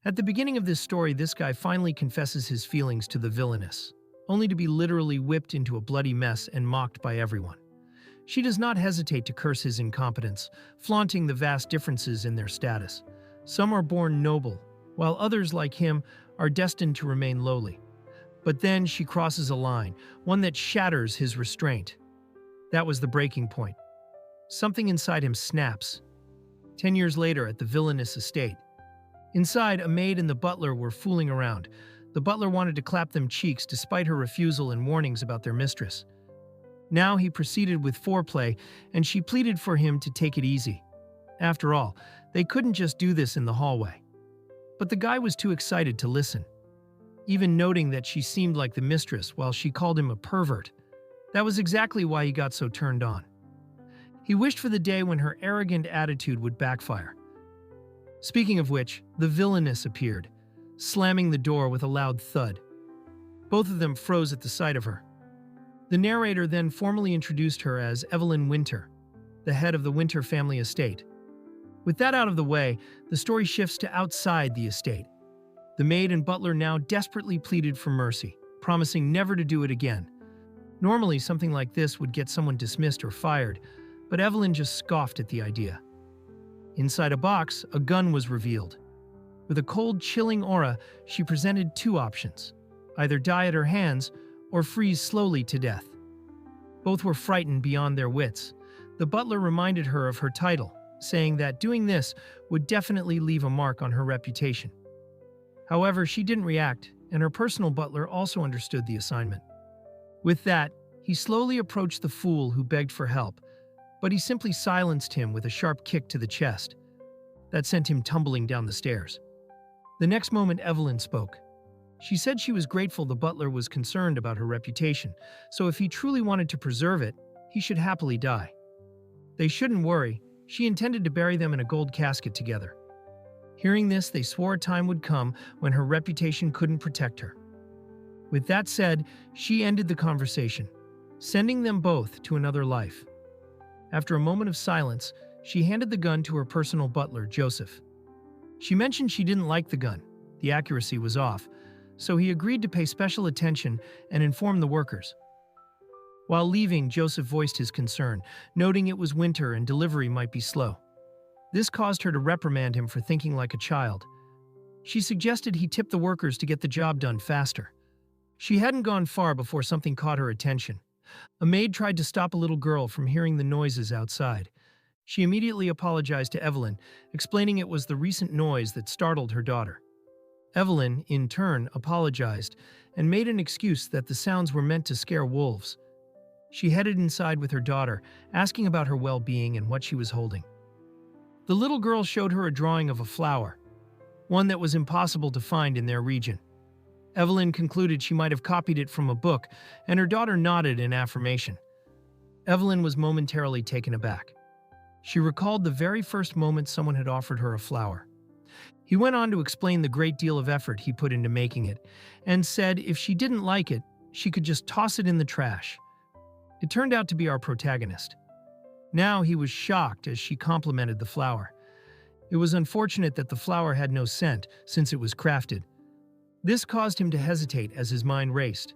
At the beginning of this story, this guy finally confesses his feelings to the villainess, only to be literally whipped into a bloody mess and mocked by everyone. She does not hesitate to curse his incompetence, flaunting the vast differences in their status. Some are born noble, while others, like him, are destined to remain lowly. But then she crosses a line, one that shatters his restraint. That was the breaking point. Something inside him snaps. 10 years later, at the villainous estate. Inside, a maid and the butler were fooling around. The butler wanted to clap them cheeks despite her refusal and warnings about their mistress. Now he proceeded with foreplay, and she pleaded for him to take it easy. After all, they couldn't just do this in the hallway. But the guy was too excited to listen, even noting that she seemed like the mistress while she called him a pervert. That was exactly why he got so turned on. He wished for the day when her arrogant attitude would backfire. Speaking of which, the villainess appeared, slamming the door with a loud thud. Both of them froze at the sight of her. The narrator then formally introduced her as Evelyn Winter, the head of the Winter family estate. With that out of the way, the story shifts to outside the estate. The maid and butler now desperately pleaded for mercy, promising never to do it again. Normally, something like this would get someone dismissed or fired, but Evelyn just scoffed at the idea. Inside a box, a gun was revealed. With a cold, chilling aura, she presented two options: either die at her hands or freeze slowly to death. Both were frightened beyond their wits. The butler reminded her of her title, saying that doing this would definitely leave a mark on her reputation. However, she didn't react, and her personal butler also understood the assignment. With that, he slowly approached the fool who begged for help, but he simply silenced him with a sharp kick to the chest. That sent him tumbling down the stairs. The next moment, Evelyn spoke. She said she was grateful the butler was concerned about her reputation, so if he truly wanted to preserve it, he should happily die. They shouldn't worry. She intended to bury them in a gold casket together. Hearing this, they swore a time would come when her reputation couldn't protect her. With that said, she ended the conversation, sending them both to another life. After a moment of silence, she handed the gun to her personal butler, Joseph. She mentioned she didn't like the gun. The accuracy was off, so he agreed to pay special attention and inform the workers. While leaving, Joseph voiced his concern, noting it was winter and delivery might be slow. This caused her to reprimand him for thinking like a child. She suggested he tip the workers to get the job done faster. She hadn't gone far before something caught her attention. A maid tried to stop a little girl from hearing the noises outside. She immediately apologized to Evelyn, explaining it was the recent noise that startled her daughter. Evelyn, in turn, apologized and made an excuse that the sounds were meant to scare wolves. She headed inside with her daughter, asking about her well-being and what she was holding. The little girl showed her a drawing of a flower, one that was impossible to find in their region. Evelyn concluded she might have copied it from a book, and her daughter nodded in affirmation. Evelyn was momentarily taken aback. She recalled the very first moment someone had offered her a flower. He went on to explain the great deal of effort he put into making it, and said if she didn't like it, she could just toss it in the trash. It turned out to be our protagonist. Now he was shocked as she complimented the flower. It was unfortunate that the flower had no scent, since it was crafted. This caused him to hesitate as his mind raced.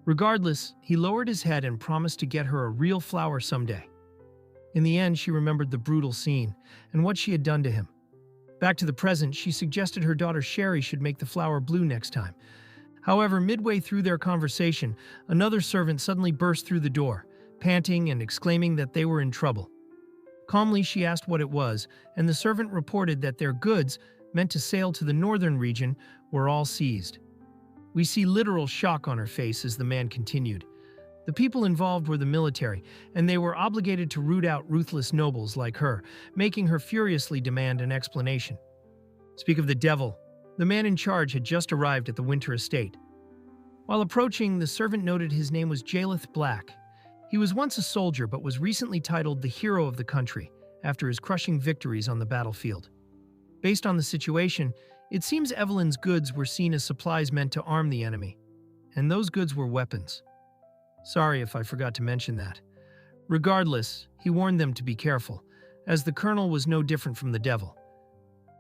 Regardless, he lowered his head and promised to get her a real flower someday. In the end, she remembered the brutal scene and what she had done to him. Back to the present, she suggested her daughter Sherry should make the flower blue next time. However, midway through their conversation, another servant suddenly burst through the door, panting and exclaiming that they were in trouble. Calmly, she asked what it was, and the servant reported that their goods, meant to sail to the northern region, were all seized. We see literal shock on her face as the man continued. The people involved were the military, and they were obligated to root out ruthless nobles like her, making her furiously demand an explanation. Speak of the devil, the man in charge had just arrived at the Winter estate. While approaching, the servant noted his name was Jaleth Black. He was once a soldier but was recently titled the hero of the country after his crushing victories on the battlefield. Based on the situation, it seems Evelyn's goods were seen as supplies meant to arm the enemy, and those goods were weapons. Sorry if I forgot to mention that. Regardless, he warned them to be careful, as the colonel was no different from the devil.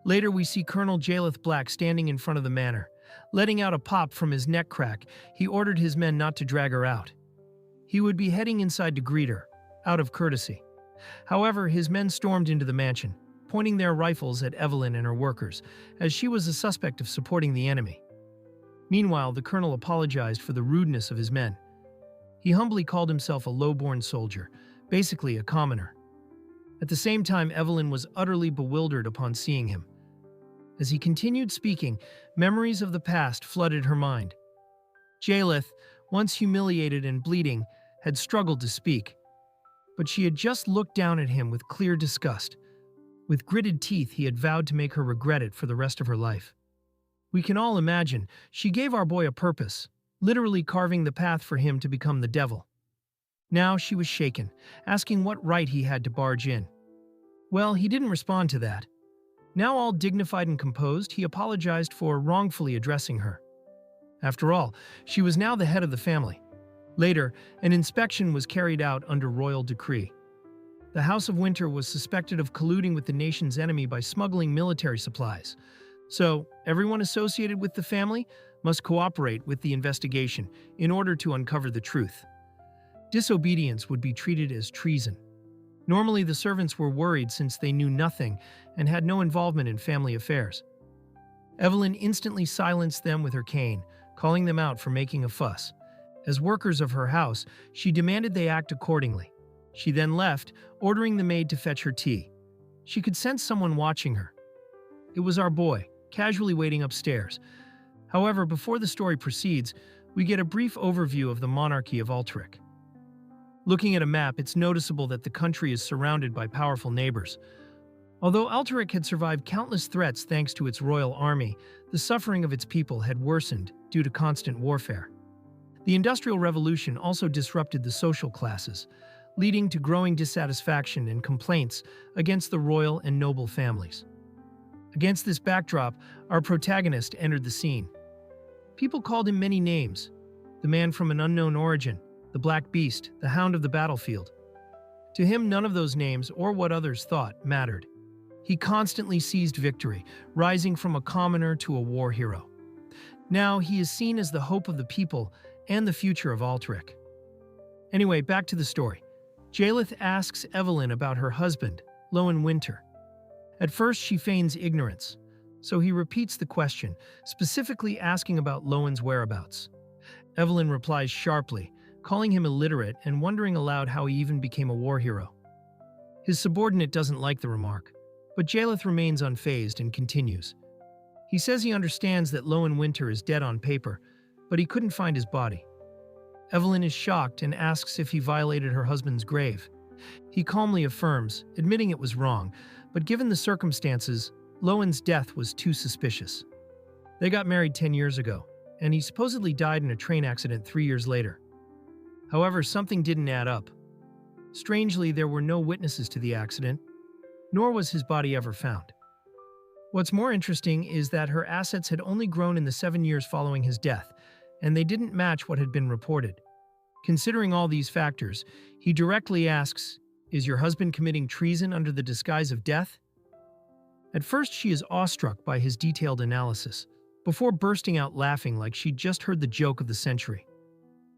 Later, we see Colonel Jaleth Black standing in front of the manor. Letting out a pop from his neck crack, he ordered his men not to drag her out. He would be heading inside to greet her, out of courtesy. However, his men stormed into the mansion, pointing their rifles at Evelyn and her workers, as she was a suspect of supporting the enemy. Meanwhile, the colonel apologized for the rudeness of his men. He humbly called himself a low-born soldier, basically a commoner. At the same time, Evelyn was utterly bewildered upon seeing him. As he continued speaking, memories of the past flooded her mind. Jaleth, once humiliated and bleeding, had struggled to speak. But she had just looked down at him with clear disgust. With gritted teeth, he had vowed to make her regret it for the rest of her life. We can all imagine, she gave our boy a purpose, literally carving the path for him to become the devil. Now she was shaken, asking what right he had to barge in. Well, he didn't respond to that. Now all dignified and composed, he apologized for wrongfully addressing her. After all, she was now the head of the family. Later, an inspection was carried out under royal decree. The House of Winter was suspected of colluding with the nation's enemy by smuggling military supplies. So, everyone associated with the family must cooperate with the investigation in order to uncover the truth. Disobedience would be treated as treason. Normally, the servants were worried since they knew nothing and had no involvement in family affairs. Evelyn instantly silenced them with her cane, calling them out for making a fuss. As workers of her house, she demanded they act accordingly. She then left, ordering the maid to fetch her tea. She could sense someone watching her. It was our boy, casually waiting upstairs. However, before the story proceeds, we get a brief overview of the monarchy of Altaric. Looking at a map, it's noticeable that the country is surrounded by powerful neighbors. Although Altaric had survived countless threats thanks to its royal army, the suffering of its people had worsened due to constant warfare. The Industrial Revolution also disrupted the social classes, leading to growing dissatisfaction and complaints against the royal and noble families. Against this backdrop, our protagonist entered the scene. People called him many names: the man from an unknown origin, the Black Beast, the Hound of the Battlefield. To him, none of those names or what others thought mattered. He constantly seized victory, rising from a commoner to a war hero. Now he is seen as the hope of the people and the future of Altaric. Anyway, back to the story. Jaleth asks Evelyn about her husband, Lowen Winter. At first, she feigns ignorance, so he repeats the question, specifically asking about Lowen's whereabouts. Evelyn replies sharply, calling him illiterate and wondering aloud how he even became a war hero. His subordinate doesn't like the remark, but Jaleth remains unfazed and continues. He says he understands that Lowen Winter is dead on paper, but he couldn't find his body. Evelyn is shocked and asks if he violated her husband's grave. He calmly affirms, admitting it was wrong, but given the circumstances, Lowen's death was too suspicious. They got married 10 years ago, and he supposedly died in a train accident 3 years later. However, something didn't add up. Strangely, there were no witnesses to the accident, nor was his body ever found. What's more interesting is that her assets had only grown in the 7 years following his death, and they didn't match what had been reported. Considering all these factors, he directly asks, "Is your husband committing treason under the disguise of death?" At first, she is awestruck by his detailed analysis, before bursting out laughing like she'd just heard the joke of the century.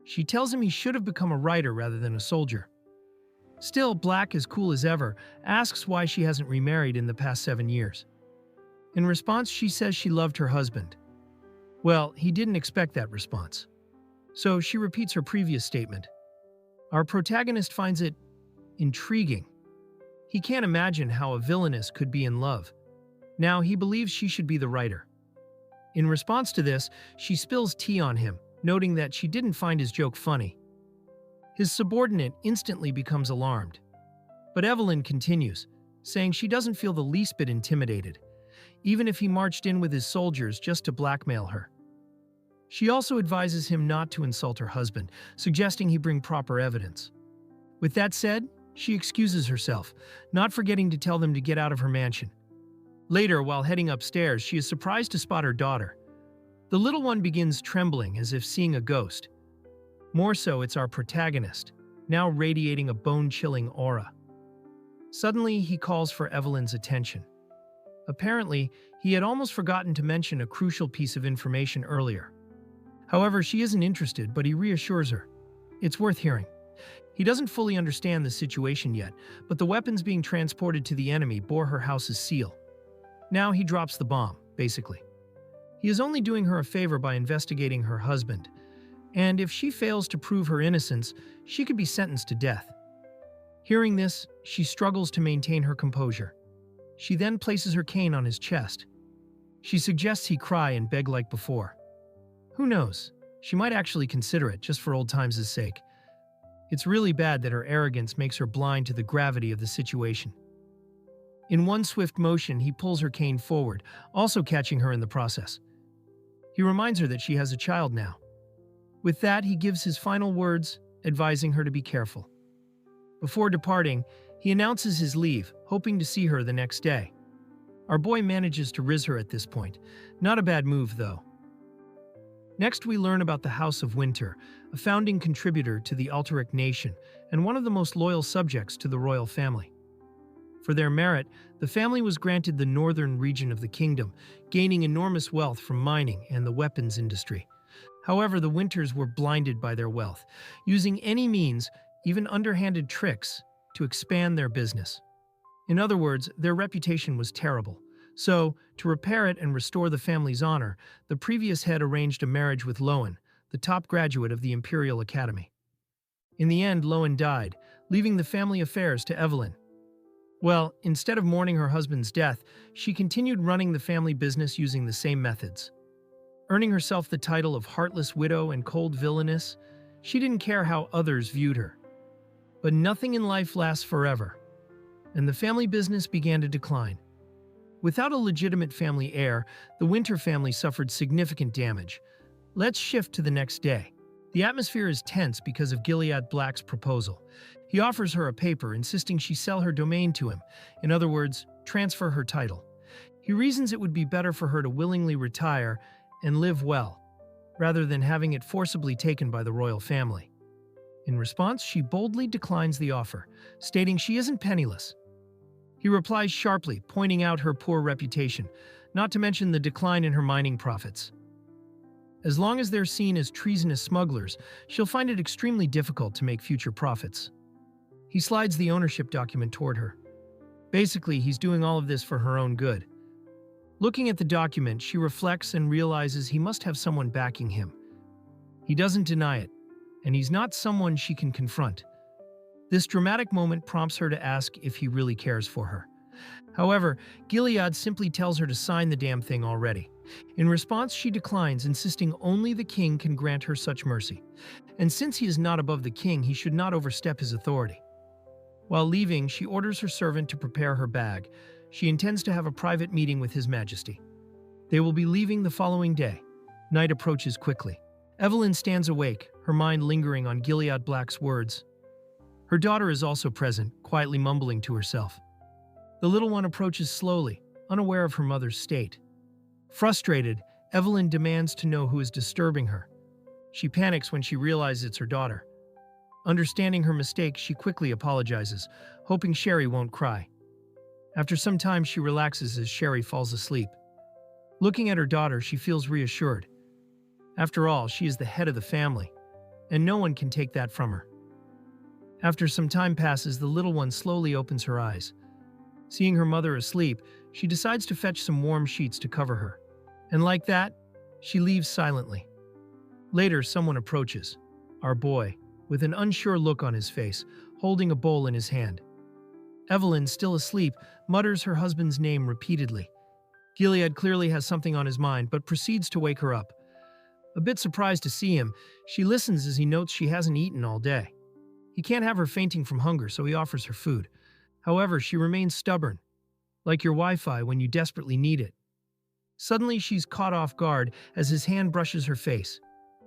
She tells him he should have become a writer rather than a soldier. Still, Black, as cool as ever, asks why she hasn't remarried in the past 7 years. In response, she says she loved her husband. Well, he didn't expect that response. So she repeats her previous statement. Our protagonist finds it intriguing. He can't imagine how a villainess could be in love. Now he believes she should be the writer. In response to this, she spills tea on him, noting that she didn't find his joke funny. His subordinate instantly becomes alarmed. But Evelyn continues, saying she doesn't feel the least bit intimidated, even if he marched in with his soldiers just to blackmail her. She also advises him not to insult her husband, suggesting he bring proper evidence. With that said, she excuses herself, not forgetting to tell them to get out of her mansion. Later, while heading upstairs, she is surprised to spot her daughter. The little one begins trembling as if seeing a ghost. More so, it's our protagonist, now radiating a bone-chilling aura. Suddenly, he calls for Evelyn's attention. Apparently, he had almost forgotten to mention a crucial piece of information earlier. However, she isn't interested, but he reassures her. It's worth hearing. He doesn't fully understand the situation yet, but the weapons being transported to the enemy bore her house's seal. Now he drops the bomb, basically. He is only doing her a favor by investigating her husband, and if she fails to prove her innocence, she could be sentenced to death. Hearing this, she struggles to maintain her composure. She then places her cane on his chest. She suggests he cry and beg like before. Who knows? She might actually consider it, just for old times' sake. It's really bad that her arrogance makes her blind to the gravity of the situation. In one swift motion, he pulls her cane forward, also catching her in the process. He reminds her that she has a child now. With that, he gives his final words, advising her to be careful. Before departing, he announces his leave, hoping to see her the next day. Our boy manages to riz her at this point. Not a bad move, though. Next, we learn about the House of Winter, a founding contributor to the Altaric nation and one of the most loyal subjects to the royal family. For their merit, the family was granted the northern region of the kingdom, gaining enormous wealth from mining and the weapons industry. However, the Winters were blinded by their wealth, using any means, even underhanded tricks, to expand their business. In other words, their reputation was terrible. So, to repair it and restore the family's honor, the previous head arranged a marriage with Lowen, the top graduate of the Imperial Academy. In the end, Lowen died, leaving the family affairs to Evelyn. Well, instead of mourning her husband's death, she continued running the family business using the same methods. Earning herself the title of heartless widow and cold villainess, she didn't care how others viewed her. But nothing in life lasts forever, and the family business began to decline. Without a legitimate family heir, the Winter family suffered significant damage. Let's shift to the next day. The atmosphere is tense because of Gilead Black's proposal. He offers her a paper insisting she sell her domain to him, in other words, transfer her title. He reasons it would be better for her to willingly retire and live well, rather than having it forcibly taken by the royal family. In response, she boldly declines the offer, stating she isn't penniless. He replies sharply, pointing out her poor reputation, not to mention the decline in her mining profits. As long as they're seen as treasonous smugglers, she'll find it extremely difficult to make future profits. He slides the ownership document toward her. Basically, he's doing all of this for her own good. Looking at the document, she reflects and realizes he must have someone backing him. He doesn't deny it, and he's not someone she can confront. This dramatic moment prompts her to ask if he really cares for her. However, Gilead simply tells her to sign the damn thing already. In response, she declines, insisting only the king can grant her such mercy. And since he is not above the king, he should not overstep his authority. While leaving, she orders her servant to prepare her bag. She intends to have a private meeting with His Majesty. They will be leaving the following day. Night approaches quickly. Evelyn stands awake, her mind lingering on Gilead Black's words. Her daughter is also present, quietly mumbling to herself. The little one approaches slowly, unaware of her mother's state. Frustrated, Evelyn demands to know who is disturbing her. She panics when she realizes it's her daughter. Understanding her mistake, she quickly apologizes, hoping Sherry won't cry. After some time, she relaxes as Sherry falls asleep. Looking at her daughter, she feels reassured. After all, she is the head of the family, and no one can take that from her. After some time passes, the little one slowly opens her eyes. Seeing her mother asleep, she decides to fetch some warm sheets to cover her. And like that, she leaves silently. Later, someone approaches. Our boy, with an unsure look on his face, holding a bowl in his hand. Evelyn, still asleep, mutters her husband's name repeatedly. Gilead clearly has something on his mind, but proceeds to wake her up. A bit surprised to see him, she listens as he notes she hasn't eaten all day. He can't have her fainting from hunger, so he offers her food. However, she remains stubborn, like your Wi-Fi when you desperately need it. Suddenly, she's caught off guard as his hand brushes her face.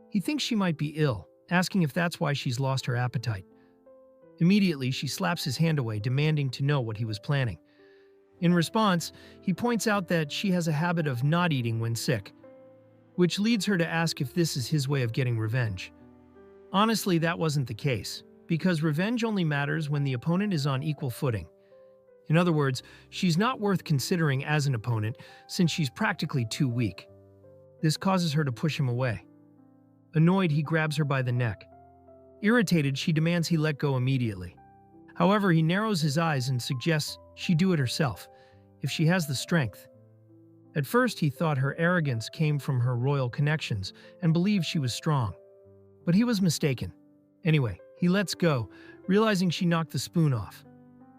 He thinks she might be ill, asking if that's why she's lost her appetite. Immediately, she slaps his hand away, demanding to know what he was planning. In response, he points out that she has a habit of not eating when sick, which leads her to ask if this is his way of getting revenge. Honestly, that wasn't the case, because revenge only matters when the opponent is on equal footing. In other words, she's not worth considering as an opponent since she's practically too weak. This causes her to push him away. Annoyed, he grabs her by the neck. Irritated, she demands he let go immediately. However, he narrows his eyes and suggests she do it herself, if she has the strength. At first, he thought her arrogance came from her royal connections and believed she was strong. But he was mistaken. Anyway, he lets go, realizing she knocked the spoon off.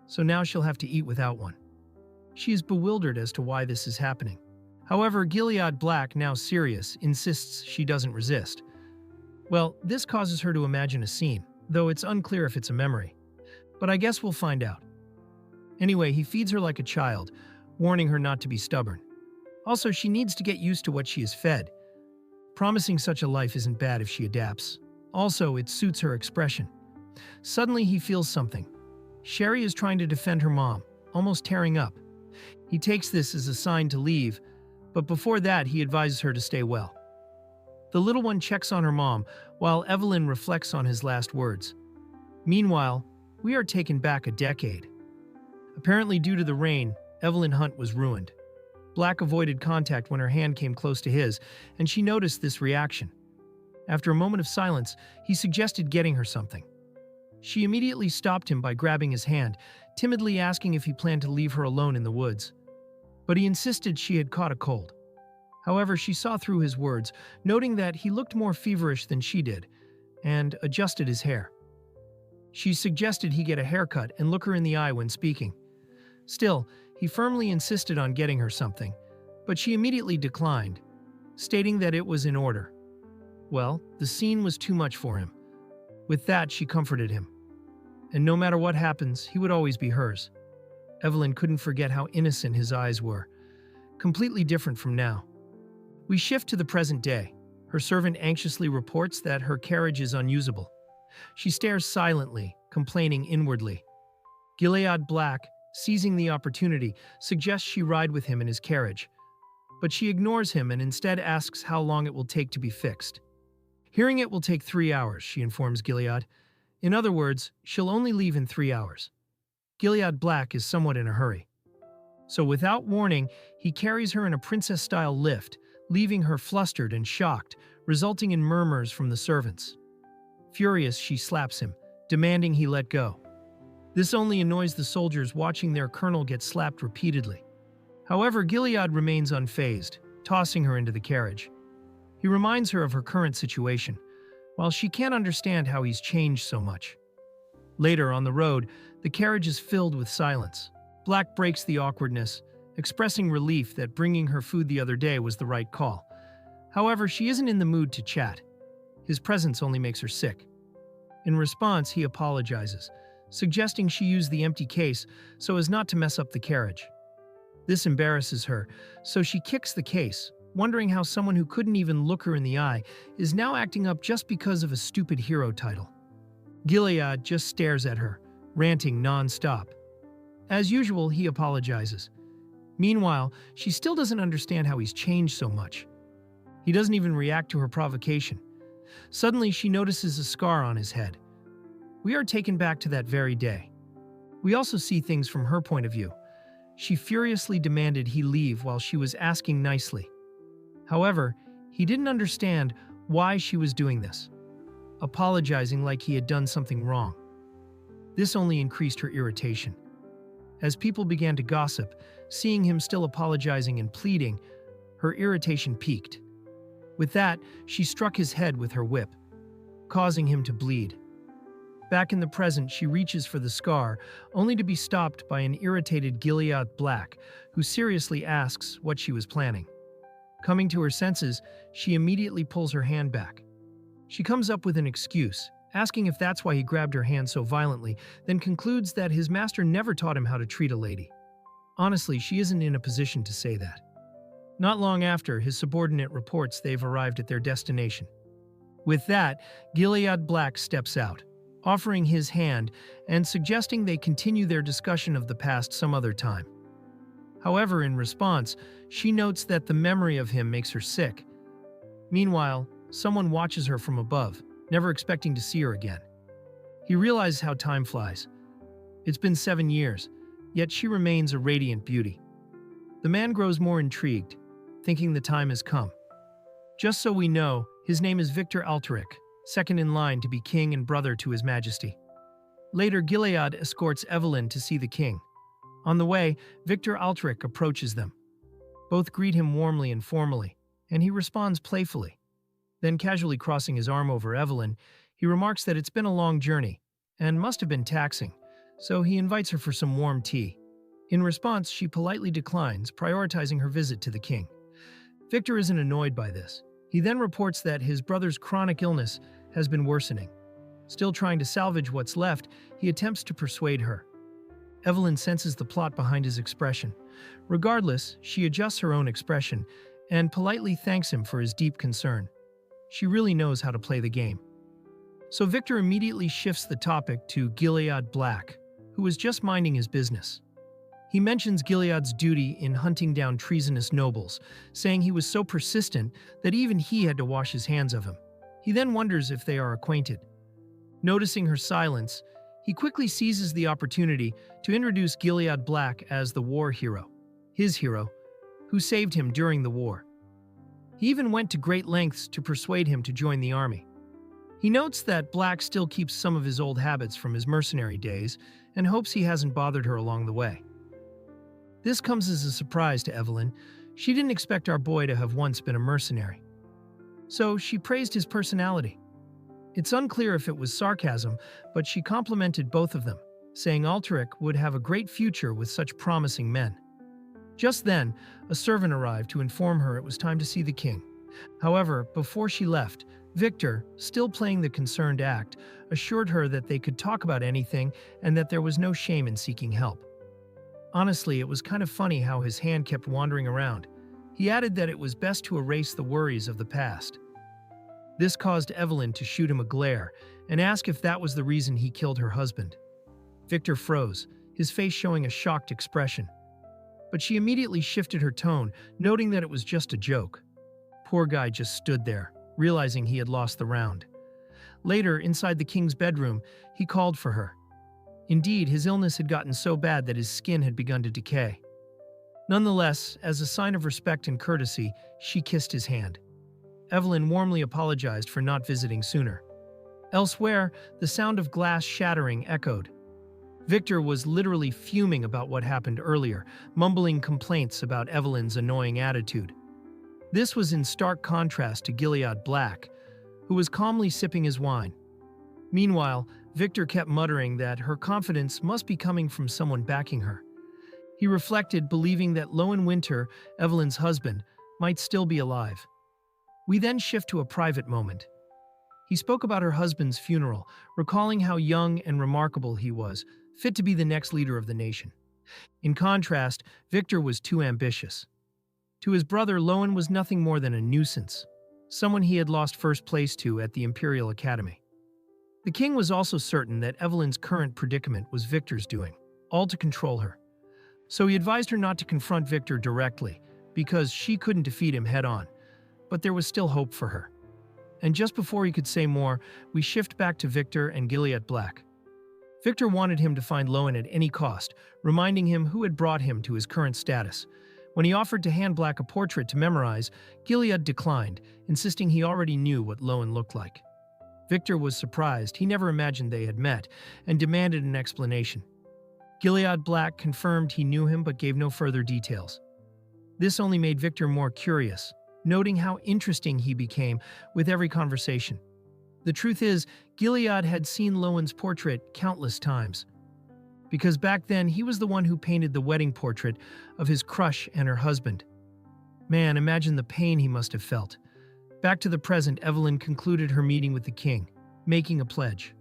So now she'll have to eat without one. She is bewildered as to why this is happening. However, Gilead Black, now serious, insists she doesn't resist. Well, this causes her to imagine a scene, though it's unclear if it's a memory. But I guess we'll find out. Anyway, he feeds her like a child, warning her not to be stubborn. Also, she needs to get used to what she is fed. Promising such a life isn't bad if she adapts. Also, it suits her expression. Suddenly, he feels something. Sherry is trying to defend her mom, almost tearing up. He takes this as a sign to leave, but before that, he advises her to stay well. The little one checks on her mom, while Evelyn reflects on his last words. Meanwhile, we are taken back a decade. Apparently due to the rain, Evelyn Hunt was ruined. Black avoided contact when her hand came close to his, and she noticed this reaction. After a moment of silence, he suggested getting her something. She immediately stopped him by grabbing his hand, timidly asking if he planned to leave her alone in the woods. But he insisted she had caught a cold. However, she saw through his words, noting that he looked more feverish than she did, and adjusted his hair. She suggested he get a haircut and look her in the eye when speaking. Still, he firmly insisted on getting her something, but she immediately declined, stating that it was in order. Well, the scene was too much for him. With that, she comforted him. And no matter what happens, he would always be hers. Evelyn couldn't forget how innocent his eyes were, completely different from now. We shift to the present day. Her servant anxiously reports that her carriage is unusable. She stares silently, complaining inwardly. Gilead Black, seizing the opportunity, suggests she ride with him in his carriage. But she ignores him and instead asks how long it will take to be fixed. Hearing it will take 3 hours, she informs Gilead. In other words, she'll only leave in 3 hours. Gilead Black is somewhat in a hurry. So without warning, he carries her in a princess-style lift, leaving her flustered and shocked, resulting in murmurs from the servants. Furious, she slaps him, demanding he let go. This only annoys the soldiers watching their colonel get slapped repeatedly. However, Gilead remains unfazed, tossing her into the carriage. He reminds her of her current situation, while she can't understand how he's changed so much. Later, on the road, the carriage is filled with silence. Black breaks the awkwardness, expressing relief that bringing her food the other day was the right call. However, she isn't in the mood to chat. His presence only makes her sick. In response, he apologizes, suggesting she use the empty case so as not to mess up the carriage. This embarrasses her, so she kicks the case, wondering how someone who couldn't even look her in the eye is now acting up just because of a stupid hero title. Gilead just stares at her, ranting non-stop. As usual, he apologizes. Meanwhile, she still doesn't understand how he's changed so much. He doesn't even react to her provocation. Suddenly, she notices a scar on his head. We are taken back to that very day. We also see things from her point of view. She furiously demanded he leave while she was asking nicely. However, he didn't understand why she was doing this, apologizing like he had done something wrong. This only increased her irritation. As people began to gossip, seeing him still apologizing and pleading, her irritation peaked. With that, she struck his head with her whip, causing him to bleed. Back in the present, she reaches for the scar, only to be stopped by an irritated Gilead Black, who seriously asks what she was planning. Coming to her senses, she immediately pulls her hand back. She comes up with an excuse, asking if that's why he grabbed her hand so violently, then concludes that his master never taught him how to treat a lady. Honestly, she isn't in a position to say that. Not long after, his subordinate reports they've arrived at their destination. With that, Gilead Black steps out, offering his hand and suggesting they continue their discussion of the past some other time. However, in response, she notes that the memory of him makes her sick. Meanwhile, someone watches her from above, never expecting to see her again. He realizes how time flies. It's been 7 years, yet she remains a radiant beauty. The man grows more intrigued, thinking the time has come. Just so we know, his name is Victor Altaric, second in line to be king and brother to His Majesty. Later, Gilead escorts Evelyn to see the king. On the way, Victor Altaric approaches them. Both greet him warmly and formally, and he responds playfully. Then, casually crossing his arm over Evelyn, he remarks that it's been a long journey and must have been taxing, so he invites her for some warm tea. In response, she politely declines, prioritizing her visit to the king. Victor isn't annoyed by this. He then reports that his brother's chronic illness has been worsening. Still trying to salvage what's left, he attempts to persuade her. Evelyn senses the plot behind his expression. Regardless, she adjusts her own expression and politely thanks him for his deep concern. She really knows how to play the game. So Victor immediately shifts the topic to Gilead Black, who was just minding his business. He mentions Gilead's duty in hunting down treasonous nobles, saying he was so persistent that even he had to wash his hands of him. He then wonders if they are acquainted. Noticing her silence, he quickly seizes the opportunity to introduce Gilead Black as the war hero, his hero, who saved him during the war. He even went to great lengths to persuade him to join the army. He notes that Black still keeps some of his old habits from his mercenary days and hopes he hasn't bothered her along the way. This comes as a surprise to Evelyn. She didn't expect our boy to have once been a mercenary. So she praised his personality. It's unclear if it was sarcasm, but she complimented both of them, saying Altaric would have a great future with such promising men. Just then, a servant arrived to inform her it was time to see the king. However, before she left, Victor, still playing the concerned act, assured her that they could talk about anything and that there was no shame in seeking help. Honestly, it was kind of funny how his hand kept wandering around. He added that it was best to erase the worries of the past. This caused Evelyn to shoot him a glare and ask if that was the reason he killed her husband. Victor froze, his face showing a shocked expression. But she immediately shifted her tone, noting that it was just a joke. Poor guy just stood there, realizing he had lost the round. Later, inside the king's bedroom, he called for her. Indeed, his illness had gotten so bad that his skin had begun to decay. Nonetheless, as a sign of respect and courtesy, she kissed his hand. Evelyn warmly apologized for not visiting sooner. Elsewhere, the sound of glass shattering echoed. Victor was literally fuming about what happened earlier, mumbling complaints about Evelyn's annoying attitude. This was in stark contrast to Gilead Black, who was calmly sipping his wine. Meanwhile, Victor kept muttering that her confidence must be coming from someone backing her. He reflected, believing that Lowen Winter, Evelyn's husband, might still be alive. We then shift to a private moment. He spoke about her husband's funeral, recalling how young and remarkable he was, fit to be the next leader of the nation. In contrast, Victor was too ambitious. To his brother, Lowen was nothing more than a nuisance, someone he had lost first place to at the Imperial Academy. The king was also certain that Evelyn's current predicament was Victor's doing, all to control her. So he advised her not to confront Victor directly, because she couldn't defeat him head-on. But there was still hope for her. And just before he could say more, we shift back to Victor and Gilead Black. Victor wanted him to find Lowen at any cost, reminding him who had brought him to his current status. When he offered to hand Black a portrait to memorize, Gilead declined, insisting he already knew what Lowen looked like. Victor was surprised. He never imagined they had met, and demanded an explanation. Gilead Black confirmed he knew him but gave no further details. This only made Victor more curious, noting how interesting he became with every conversation. The truth is, Gilead had seen Lowen's portrait countless times. Because back then, he was the one who painted the wedding portrait of his crush and her husband. Man, imagine the pain he must have felt. Back to the present, Evelyn concluded her meeting with the king, making a pledge.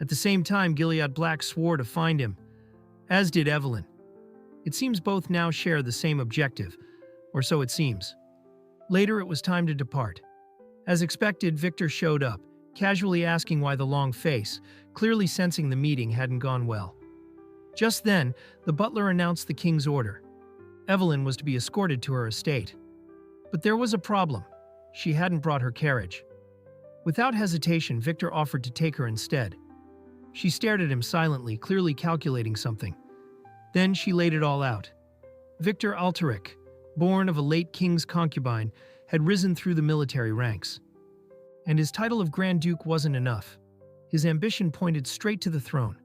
At the same time, Gilead Black swore to find him, as did Evelyn. It seems both now share the same objective, or so it seems. Later, it was time to depart. As expected, Victor showed up, casually asking why the long face, clearly sensing the meeting hadn't gone well. Just then, the butler announced the king's order. Evelyn was to be escorted to her estate. But there was a problem. She hadn't brought her carriage. Without hesitation, Victor offered to take her instead. She stared at him silently, clearly calculating something. Then she laid it all out. Victor Altaric, born of a late king's concubine, had risen through the military ranks. And his title of Grand Duke wasn't enough. His ambition pointed straight to the throne.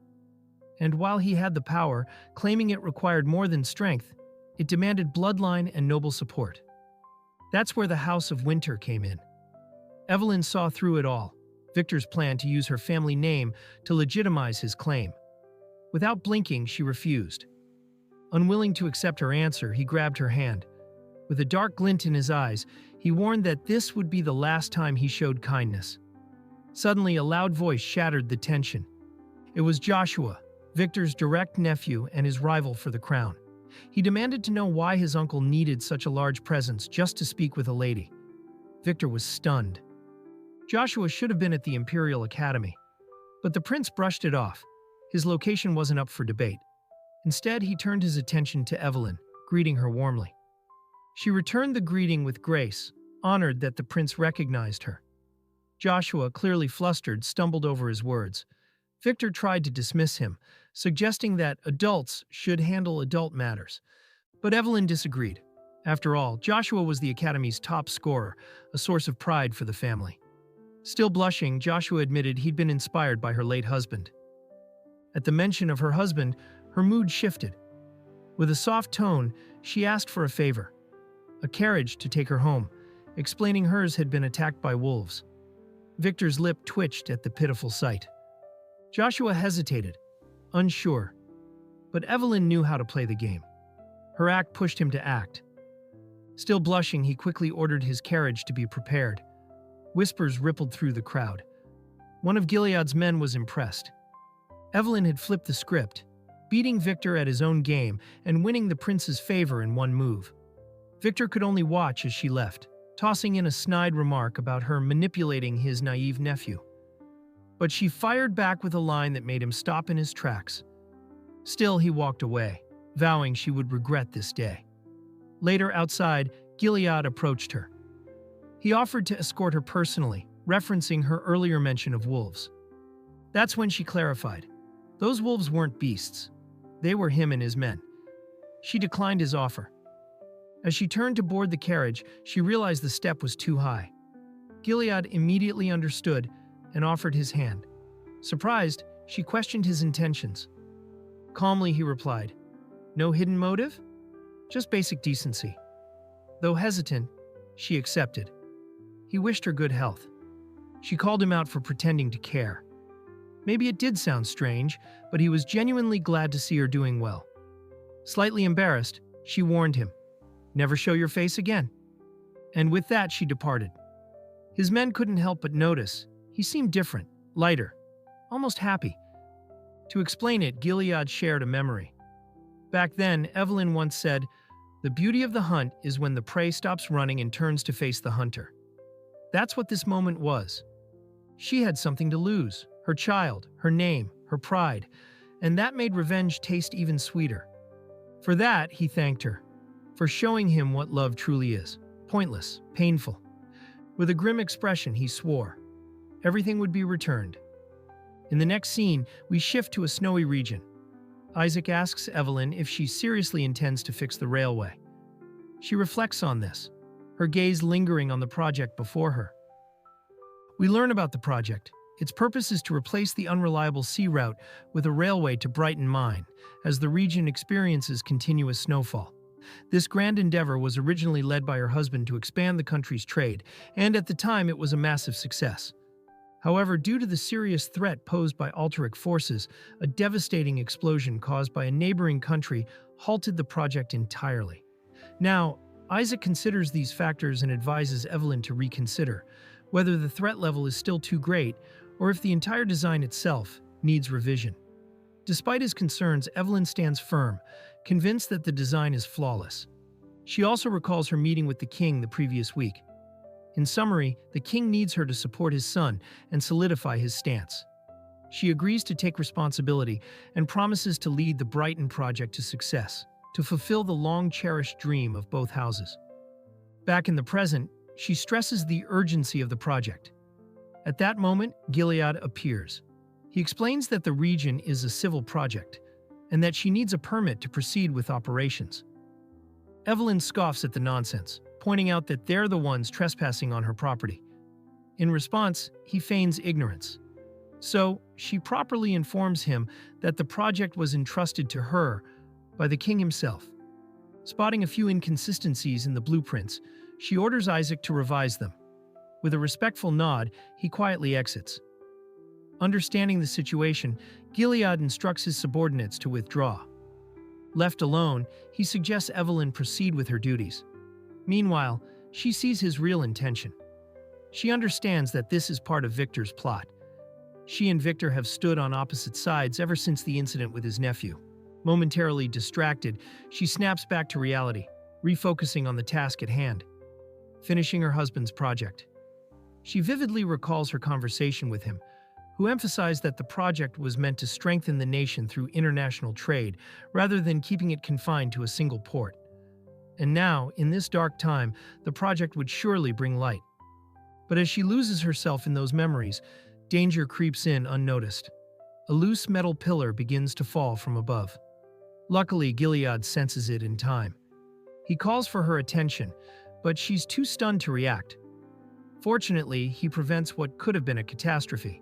And while he had the power, claiming it required more than strength, it demanded bloodline and noble support. That's where the House of Winter came in. Evelyn saw through it all, Victor's plan to use her family name to legitimize his claim. Without blinking, she refused. Unwilling to accept her answer, he grabbed her hand. With a dark glint in his eyes, he warned that this would be the last time he showed kindness. Suddenly, a loud voice shattered the tension. It was Joshua, Victor's direct nephew and his rival for the crown. He demanded to know why his uncle needed such a large presence just to speak with a lady. Victor was stunned. Joshua should have been at the Imperial Academy. But the prince brushed it off. His location wasn't up for debate. Instead, he turned his attention to Evelyn, greeting her warmly. She returned the greeting with grace, honored that the prince recognized her. Joshua, clearly flustered, stumbled over his words. Victor tried to dismiss him, suggesting that adults should handle adult matters. But Evelyn disagreed. After all, Joshua was the Academy's top scorer, a source of pride for the family. Still blushing, Joshua admitted he'd been inspired by her late husband. At the mention of her husband, her mood shifted. With a soft tone, she asked for a favor. A carriage to take her home, explaining hers had been attacked by wolves. Victor's lip twitched at the pitiful sight. Joshua hesitated, unsure. But Evelyn knew how to play the game. Her act pushed him to act. Still blushing, he quickly ordered his carriage to be prepared. Whispers rippled through the crowd. One of Gilead's men was impressed. Evelyn had flipped the script, beating Victor at his own game and winning the prince's favor in one move. Victor could only watch as she left, tossing in a snide remark about her manipulating his naive nephew. But she fired back with a line that made him stop in his tracks. Still, he walked away, vowing she would regret this day. Later, outside, Gilead approached her. He offered to escort her personally, referencing her earlier mention of wolves. That's when she clarified. Those wolves weren't beasts. They were him and his men. She declined his offer. As she turned to board the carriage, she realized the step was too high. Gilead immediately understood and offered his hand. Surprised, she questioned his intentions. Calmly, he replied, "No hidden motive? Just basic decency." Though hesitant, she accepted. He wished her good health. She called him out for pretending to care. Maybe it did sound strange, but he was genuinely glad to see her doing well. Slightly embarrassed, she warned him, "Never show your face again." And with that, she departed. His men couldn't help but notice. He seemed different, lighter, almost happy. To explain it, Gilead shared a memory. Back then, Evelyn once said, "The beauty of the hunt is when the prey stops running and turns to face the hunter." That's what this moment was. She had something to lose, her child, her name, her pride, and that made revenge taste even sweeter. For that, he thanked her, for showing him what love truly is, pointless, painful. With a grim expression, he swore. Everything would be returned. In the next scene, we shift to a snowy region. Isaac asks Evelyn if she seriously intends to fix the railway. She reflects on this, her gaze lingering on the project before her. We learn about the project. Its purpose is to replace the unreliable sea route with a railway to Brighton Mine, as the region experiences continuous snowfall. This grand endeavor was originally led by her husband to expand the country's trade, and at the time it was a massive success. However, due to the serious threat posed by Altaric forces, a devastating explosion caused by a neighboring country halted the project entirely. Now, Isaac considers these factors and advises Evelyn to reconsider whether the threat level is still too great or if the entire design itself needs revision. Despite his concerns, Evelyn stands firm, convinced that the design is flawless. She also recalls her meeting with the king the previous week. In summary, the king needs her to support his son and solidify his stance. She agrees to take responsibility and promises to lead the Brighton project to success, to fulfill the long-cherished dream of both houses. Back in the present, she stresses the urgency of the project. At that moment, Gilead appears. He explains that the region is a civil project, and that she needs a permit to proceed with operations. Evelyn scoffs at the nonsense, pointing out that they're the ones trespassing on her property. In response, he feigns ignorance. So, she properly informs him that the project was entrusted to her by the king himself. Spotting a few inconsistencies in the blueprints, she orders Isaac to revise them. With a respectful nod, he quietly exits. Understanding the situation, Gilead instructs his subordinates to withdraw. Left alone, he suggests Evelyn proceed with her duties. Meanwhile, she sees his real intention. She understands that this is part of Victor's plot. She and Victor have stood on opposite sides ever since the incident with his nephew. Momentarily distracted, she snaps back to reality, refocusing on the task at hand, finishing her husband's project. She vividly recalls her conversation with him, who emphasized that the project was meant to strengthen the nation through international trade rather than keeping it confined to a single port. And now, in this dark time, the project would surely bring light. But as she loses herself in those memories, danger creeps in unnoticed. A loose metal pillar begins to fall from above. Luckily, Gilead senses it in time. He calls for her attention, but she's too stunned to react. Fortunately, he prevents what could have been a catastrophe.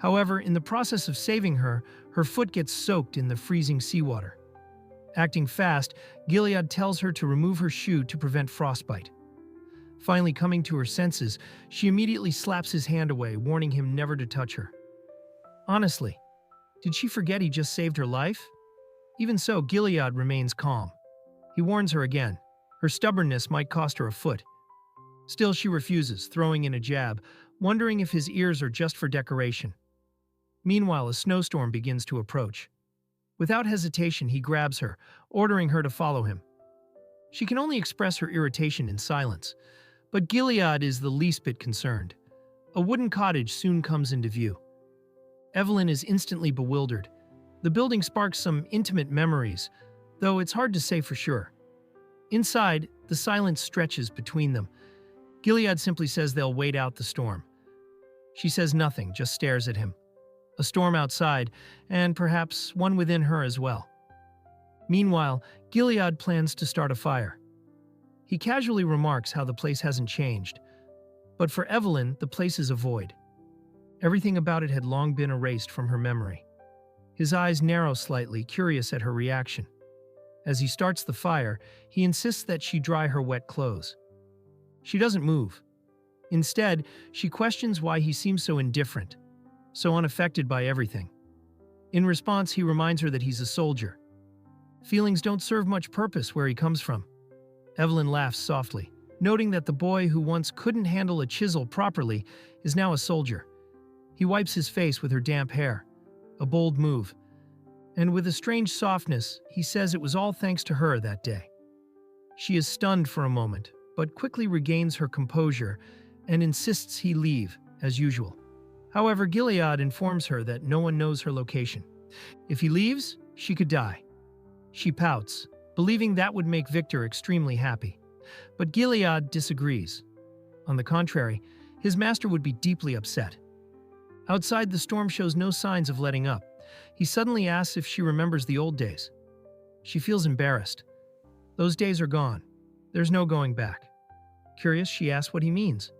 However, in the process of saving her, her foot gets soaked in the freezing seawater. Acting fast, Gilead tells her to remove her shoe to prevent frostbite. Finally coming to her senses, she immediately slaps his hand away, warning him never to touch her. Honestly, did she forget he just saved her life? Even so, Gilead remains calm. He warns her again. Her stubbornness might cost her a foot. Still, she refuses, throwing in a jab, wondering if his ears are just for decoration. Meanwhile, a snowstorm begins to approach. Without hesitation, he grabs her, ordering her to follow him. She can only express her irritation in silence, but Gilead is the least bit concerned. A wooden cottage soon comes into view. Evelyn is instantly bewildered. The building sparks some intimate memories, though it's hard to say for sure. Inside, the silence stretches between them. Gilead simply says they'll wait out the storm. She says nothing, just stares at him. A storm outside, and perhaps one within her as well. Meanwhile, Gilead plans to start a fire. He casually remarks how the place hasn't changed, but for Evelyn, the place is a void. Everything about it had long been erased from her memory. His eyes narrow slightly, curious at her reaction. As he starts the fire, he insists that she dry her wet clothes. She doesn't move. Instead, she questions why he seems so indifferent, so unaffected by everything. In response, he reminds her that he's a soldier. Feelings don't serve much purpose where he comes from. Evelyn laughs softly, noting that the boy who once couldn't handle a chisel properly is now a soldier. He wipes his face with her damp hair, a bold move, and with a strange softness, he says it was all thanks to her that day. She is stunned for a moment, but quickly regains her composure and insists he leave, as usual. However, Gilead informs her that no one knows her location. If he leaves, she could die. She pouts, believing that would make Victor extremely happy. But Gilead disagrees. On the contrary, his master would be deeply upset. Outside, the storm shows no signs of letting up. He suddenly asks if she remembers the old days. She feels embarrassed. Those days are gone. There's no going back. Curious, she asks what he means.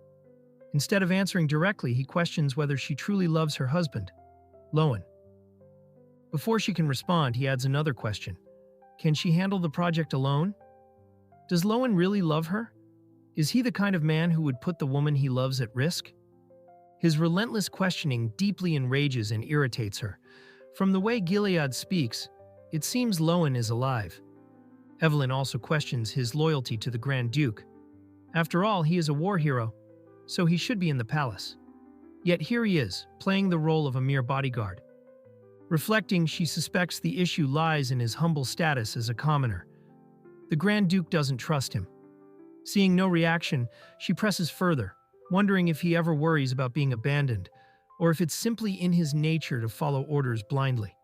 Instead of answering directly, he questions whether she truly loves her husband, Lowen. Before she can respond, he adds another question. Can she handle the project alone? Does Lowen really love her? Is he the kind of man who would put the woman he loves at risk? His relentless questioning deeply enrages and irritates her. From the way Gilead speaks, it seems Lowen is alive. Evelyn also questions his loyalty to the Grand Duke. After all, he is a war hero, so he should be in the palace. Yet here he is, playing the role of a mere bodyguard. Reflecting, she suspects the issue lies in his humble status as a commoner. The Grand Duke doesn't trust him. Seeing no reaction, she presses further, wondering if he ever worries about being abandoned, or if it's simply in his nature to follow orders blindly.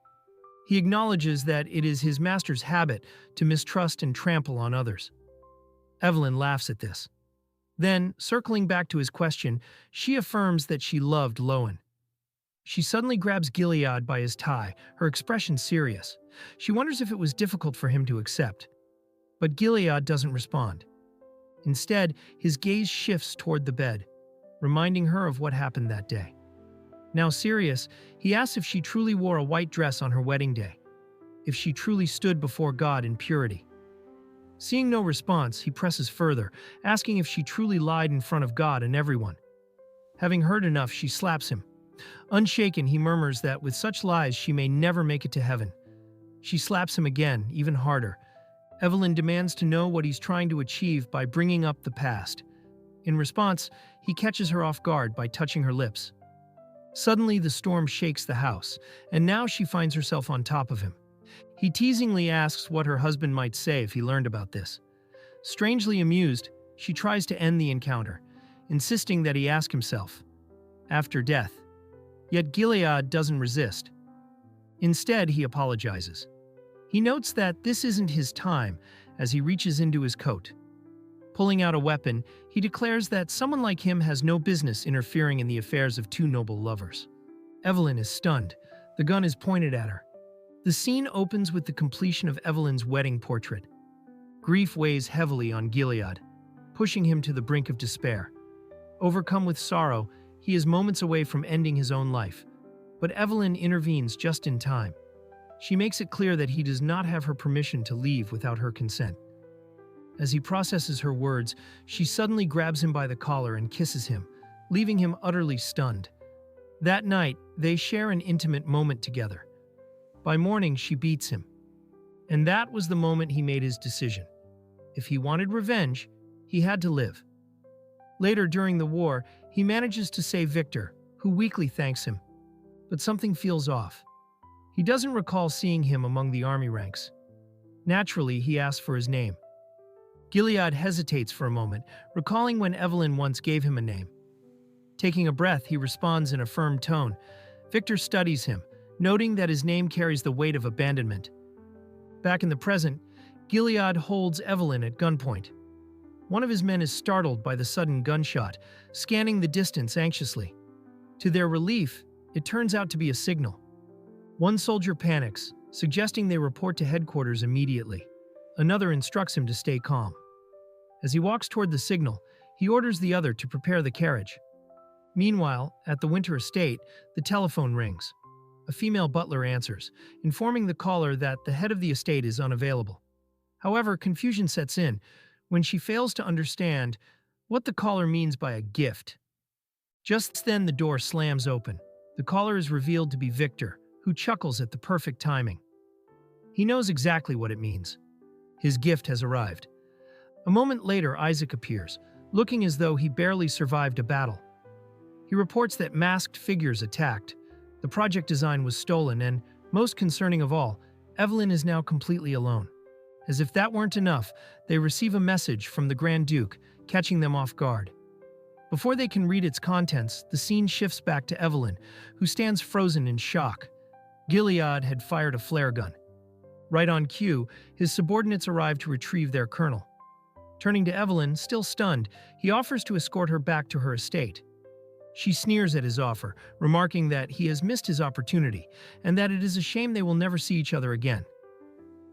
He acknowledges that it is his master's habit to mistrust and trample on others. Evelyn laughs at this. Then, circling back to his question, she affirms that she loved Lowen. She suddenly grabs Gilead by his tie, her expression serious. She wonders if it was difficult for him to accept. But Gilead doesn't respond. Instead, his gaze shifts toward the bed, reminding her of what happened that day. Now serious, he asks if she truly wore a white dress on her wedding day, if she truly stood before God in purity. Seeing no response, he presses further, asking if she truly lied in front of God and everyone. Having heard enough, she slaps him. Unshaken, he murmurs that with such lies she may never make it to heaven. She slaps him again, even harder. Evelyn demands to know what he's trying to achieve by bringing up the past. In response, he catches her off guard by touching her lips. Suddenly, the storm shakes the house, and now she finds herself on top of him. He teasingly asks what her husband might say if he learned about this. Strangely amused, she tries to end the encounter, insisting that he ask himself, after death. Yet Gilead doesn't resist. Instead, he apologizes. He notes that this isn't his time as he reaches into his coat. Pulling out a weapon, he declares that someone like him has no business interfering in the affairs of two noble lovers. Evelyn is stunned. The gun is pointed at her. The scene opens with the completion of Evelyn's wedding portrait. Grief weighs heavily on Gilead, pushing him to the brink of despair. Overcome with sorrow, he is moments away from ending his own life. But Evelyn intervenes just in time. She makes it clear that he does not have her permission to leave without her consent. As he processes her words, she suddenly grabs him by the collar and kisses him, leaving him utterly stunned. That night, they share an intimate moment together. By morning, she beats him. And that was the moment he made his decision. If he wanted revenge, he had to live. Later during the war, he manages to save Victor, who weakly thanks him. But something feels off. He doesn't recall seeing him among the army ranks. Naturally, he asks for his name. Gilead hesitates for a moment, recalling when Evelyn once gave him a name. Taking a breath, he responds in a firm tone. Victor studies him, noting that his name carries the weight of abandonment. Back in the present, Gilead holds Evelyn at gunpoint. One of his men is startled by the sudden gunshot, scanning the distance anxiously. To their relief, it turns out to be a signal. One soldier panics, suggesting they report to headquarters immediately. Another instructs him to stay calm. As he walks toward the signal, he orders the other to prepare the carriage. Meanwhile, at the Winter estate, the telephone rings. A female butler answers, informing the caller that the head of the estate is unavailable. However, confusion sets in when she fails to understand what the caller means by a gift. Just then, the door slams open. The caller is revealed to be Victor, who chuckles at the perfect timing. He knows exactly what it means. His gift has arrived. A moment later, Isaac appears, looking as though he barely survived a battle. He reports that masked figures attacked. The project design was stolen and, most concerning of all, Evelyn is now completely alone. As if that weren't enough, they receive a message from the Grand Duke, catching them off guard. Before they can read its contents, the scene shifts back to Evelyn, who stands frozen in shock. Gilead had fired a flare gun. Right on cue, his subordinates arrive to retrieve their colonel. Turning to Evelyn, still stunned, he offers to escort her back to her estate. She sneers at his offer, remarking that he has missed his opportunity and that it is a shame they will never see each other again.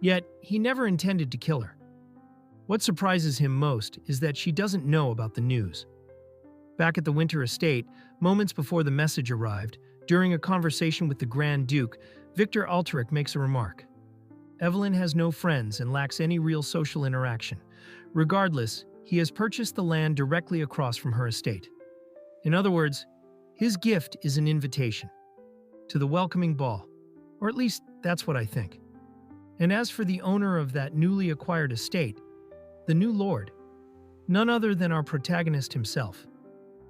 Yet, he never intended to kill her. What surprises him most is that she doesn't know about the news. Back at the Winter estate, moments before the message arrived, during a conversation with the Grand Duke, Victor Alteric makes a remark. Evelyn has no friends and lacks any real social interaction. Regardless, he has purchased the land directly across from her estate. In other words, his gift is an invitation to the welcoming ball, or at least that's what I think. And as for the owner of that newly acquired estate, the new lord, none other than our protagonist himself.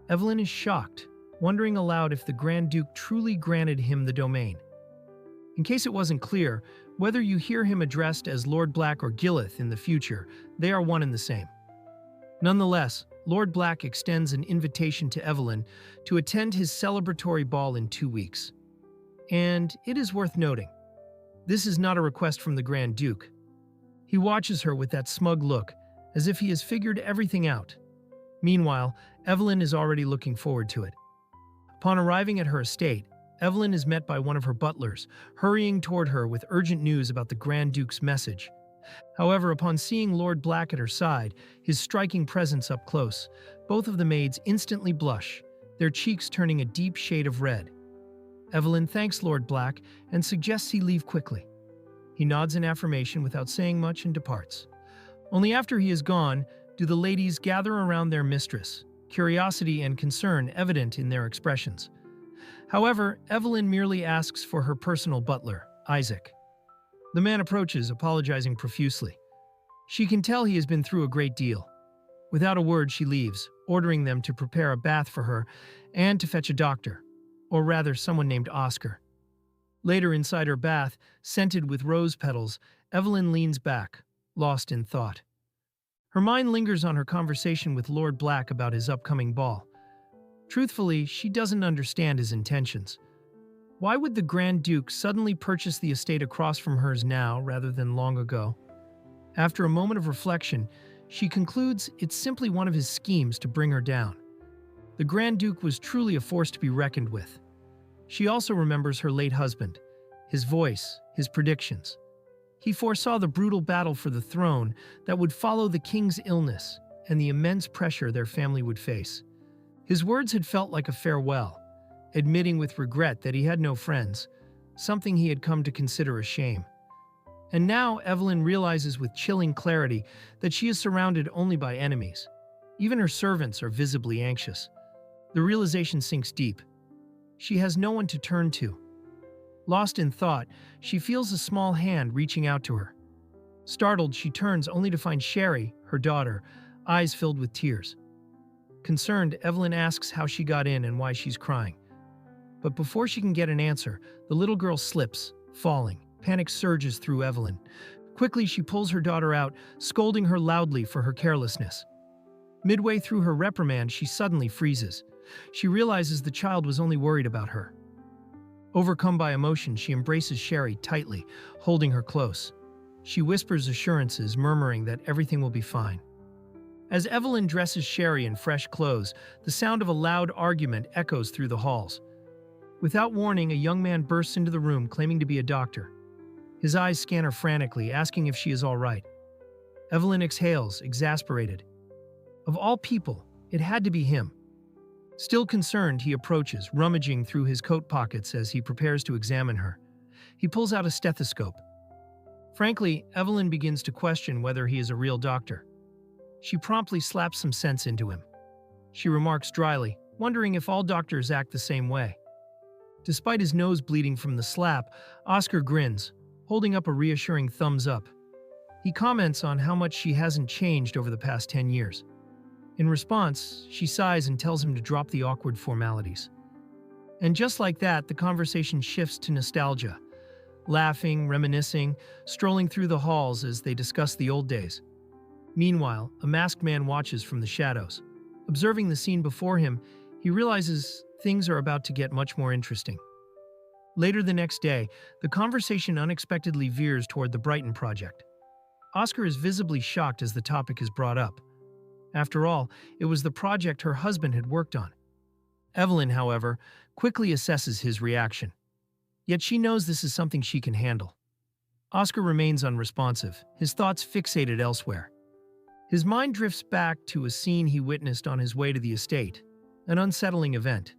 Evelyn is shocked, wondering aloud if the Grand Duke truly granted him the domain. In case it wasn't clear, whether you hear him addressed as Lord Black or Gillith in the future, they are one and the same. Nonetheless, Lord Black extends an invitation to Evelyn to attend his celebratory ball in 2 weeks. And it is worth noting, this is not a request from the Grand Duke. He watches her with that smug look, as if he has figured everything out. Meanwhile, Evelyn is already looking forward to it. Upon arriving at her estate, Evelyn is met by one of her butlers, hurrying toward her with urgent news about the Grand Duke's message. However, upon seeing Lord Black at her side, his striking presence up close, both of the maids instantly blush, their cheeks turning a deep shade of red. Evelyn thanks Lord Black and suggests he leave quickly. He nods in affirmation without saying much and departs. Only after he is gone do the ladies gather around their mistress, curiosity and concern evident in their expressions. However, Evelyn merely asks for her personal butler, Isaac. The man approaches, apologizing profusely. She can tell he has been through a great deal. Without a word, she leaves, ordering them to prepare a bath for her and to fetch a doctor, or rather someone named Oscar. Later inside her bath, scented with rose petals, Evelyn leans back, lost in thought. Her mind lingers on her conversation with Lord Black about his upcoming ball. Truthfully, she doesn't understand his intentions. Why would the Grand Duke suddenly purchase the estate across from hers now rather than long ago? After a moment of reflection, she concludes it's simply one of his schemes to bring her down. The Grand Duke was truly a force to be reckoned with. She also remembers her late husband, his voice, his predictions. He foresaw the brutal battle for the throne that would follow the king's illness and the immense pressure their family would face. His words had felt like a farewell, admitting with regret that he had no friends, something he had come to consider a shame. And now Evelyn realizes with chilling clarity that she is surrounded only by enemies. Even her servants are visibly anxious. The realization sinks deep. She has no one to turn to. Lost in thought, she feels a small hand reaching out to her. Startled, she turns only to find Sherry, her daughter, eyes filled with tears. Concerned, Evelyn asks how she got in and why she's crying. But before she can get an answer, the little girl slips, falling. Panic surges through Evelyn. Quickly, she pulls her daughter out, scolding her loudly for her carelessness. Midway through her reprimand, she suddenly freezes. She realizes the child was only worried about her. Overcome by emotion, she embraces Sherry tightly, holding her close. She whispers assurances, murmuring that everything will be fine. As Evelyn dresses Sherry in fresh clothes, the sound of a loud argument echoes through the halls. Without warning, a young man bursts into the room claiming to be a doctor. His eyes scan her frantically, asking if she is all right. Evelyn exhales, exasperated. Of all people, it had to be him. Still concerned, he approaches, rummaging through his coat pockets as he prepares to examine her. He pulls out a stethoscope. Frankly, Evelyn begins to question whether he is a real doctor. She promptly slaps some sense into him. She remarks dryly, wondering if all doctors act the same way. Despite his nose bleeding from the slap, Oscar grins, holding up a reassuring thumbs up. He comments on how much she hasn't changed over the past 10 years. In response, she sighs and tells him to drop the awkward formalities. And just like that, the conversation shifts to nostalgia. Laughing, reminiscing, strolling through the halls as they discuss the old days. Meanwhile, a masked man watches from the shadows. Observing the scene before him, he realizes things are about to get much more interesting. Later the next day, the conversation unexpectedly veers toward the Brighton project. Oscar is visibly shocked as the topic is brought up. After all, it was the project her husband had worked on. Evelyn, however, quickly assesses his reaction. Yet she knows this is something she can handle. Oscar remains unresponsive, his thoughts fixated elsewhere. His mind drifts back to a scene he witnessed on his way to the estate, an unsettling event.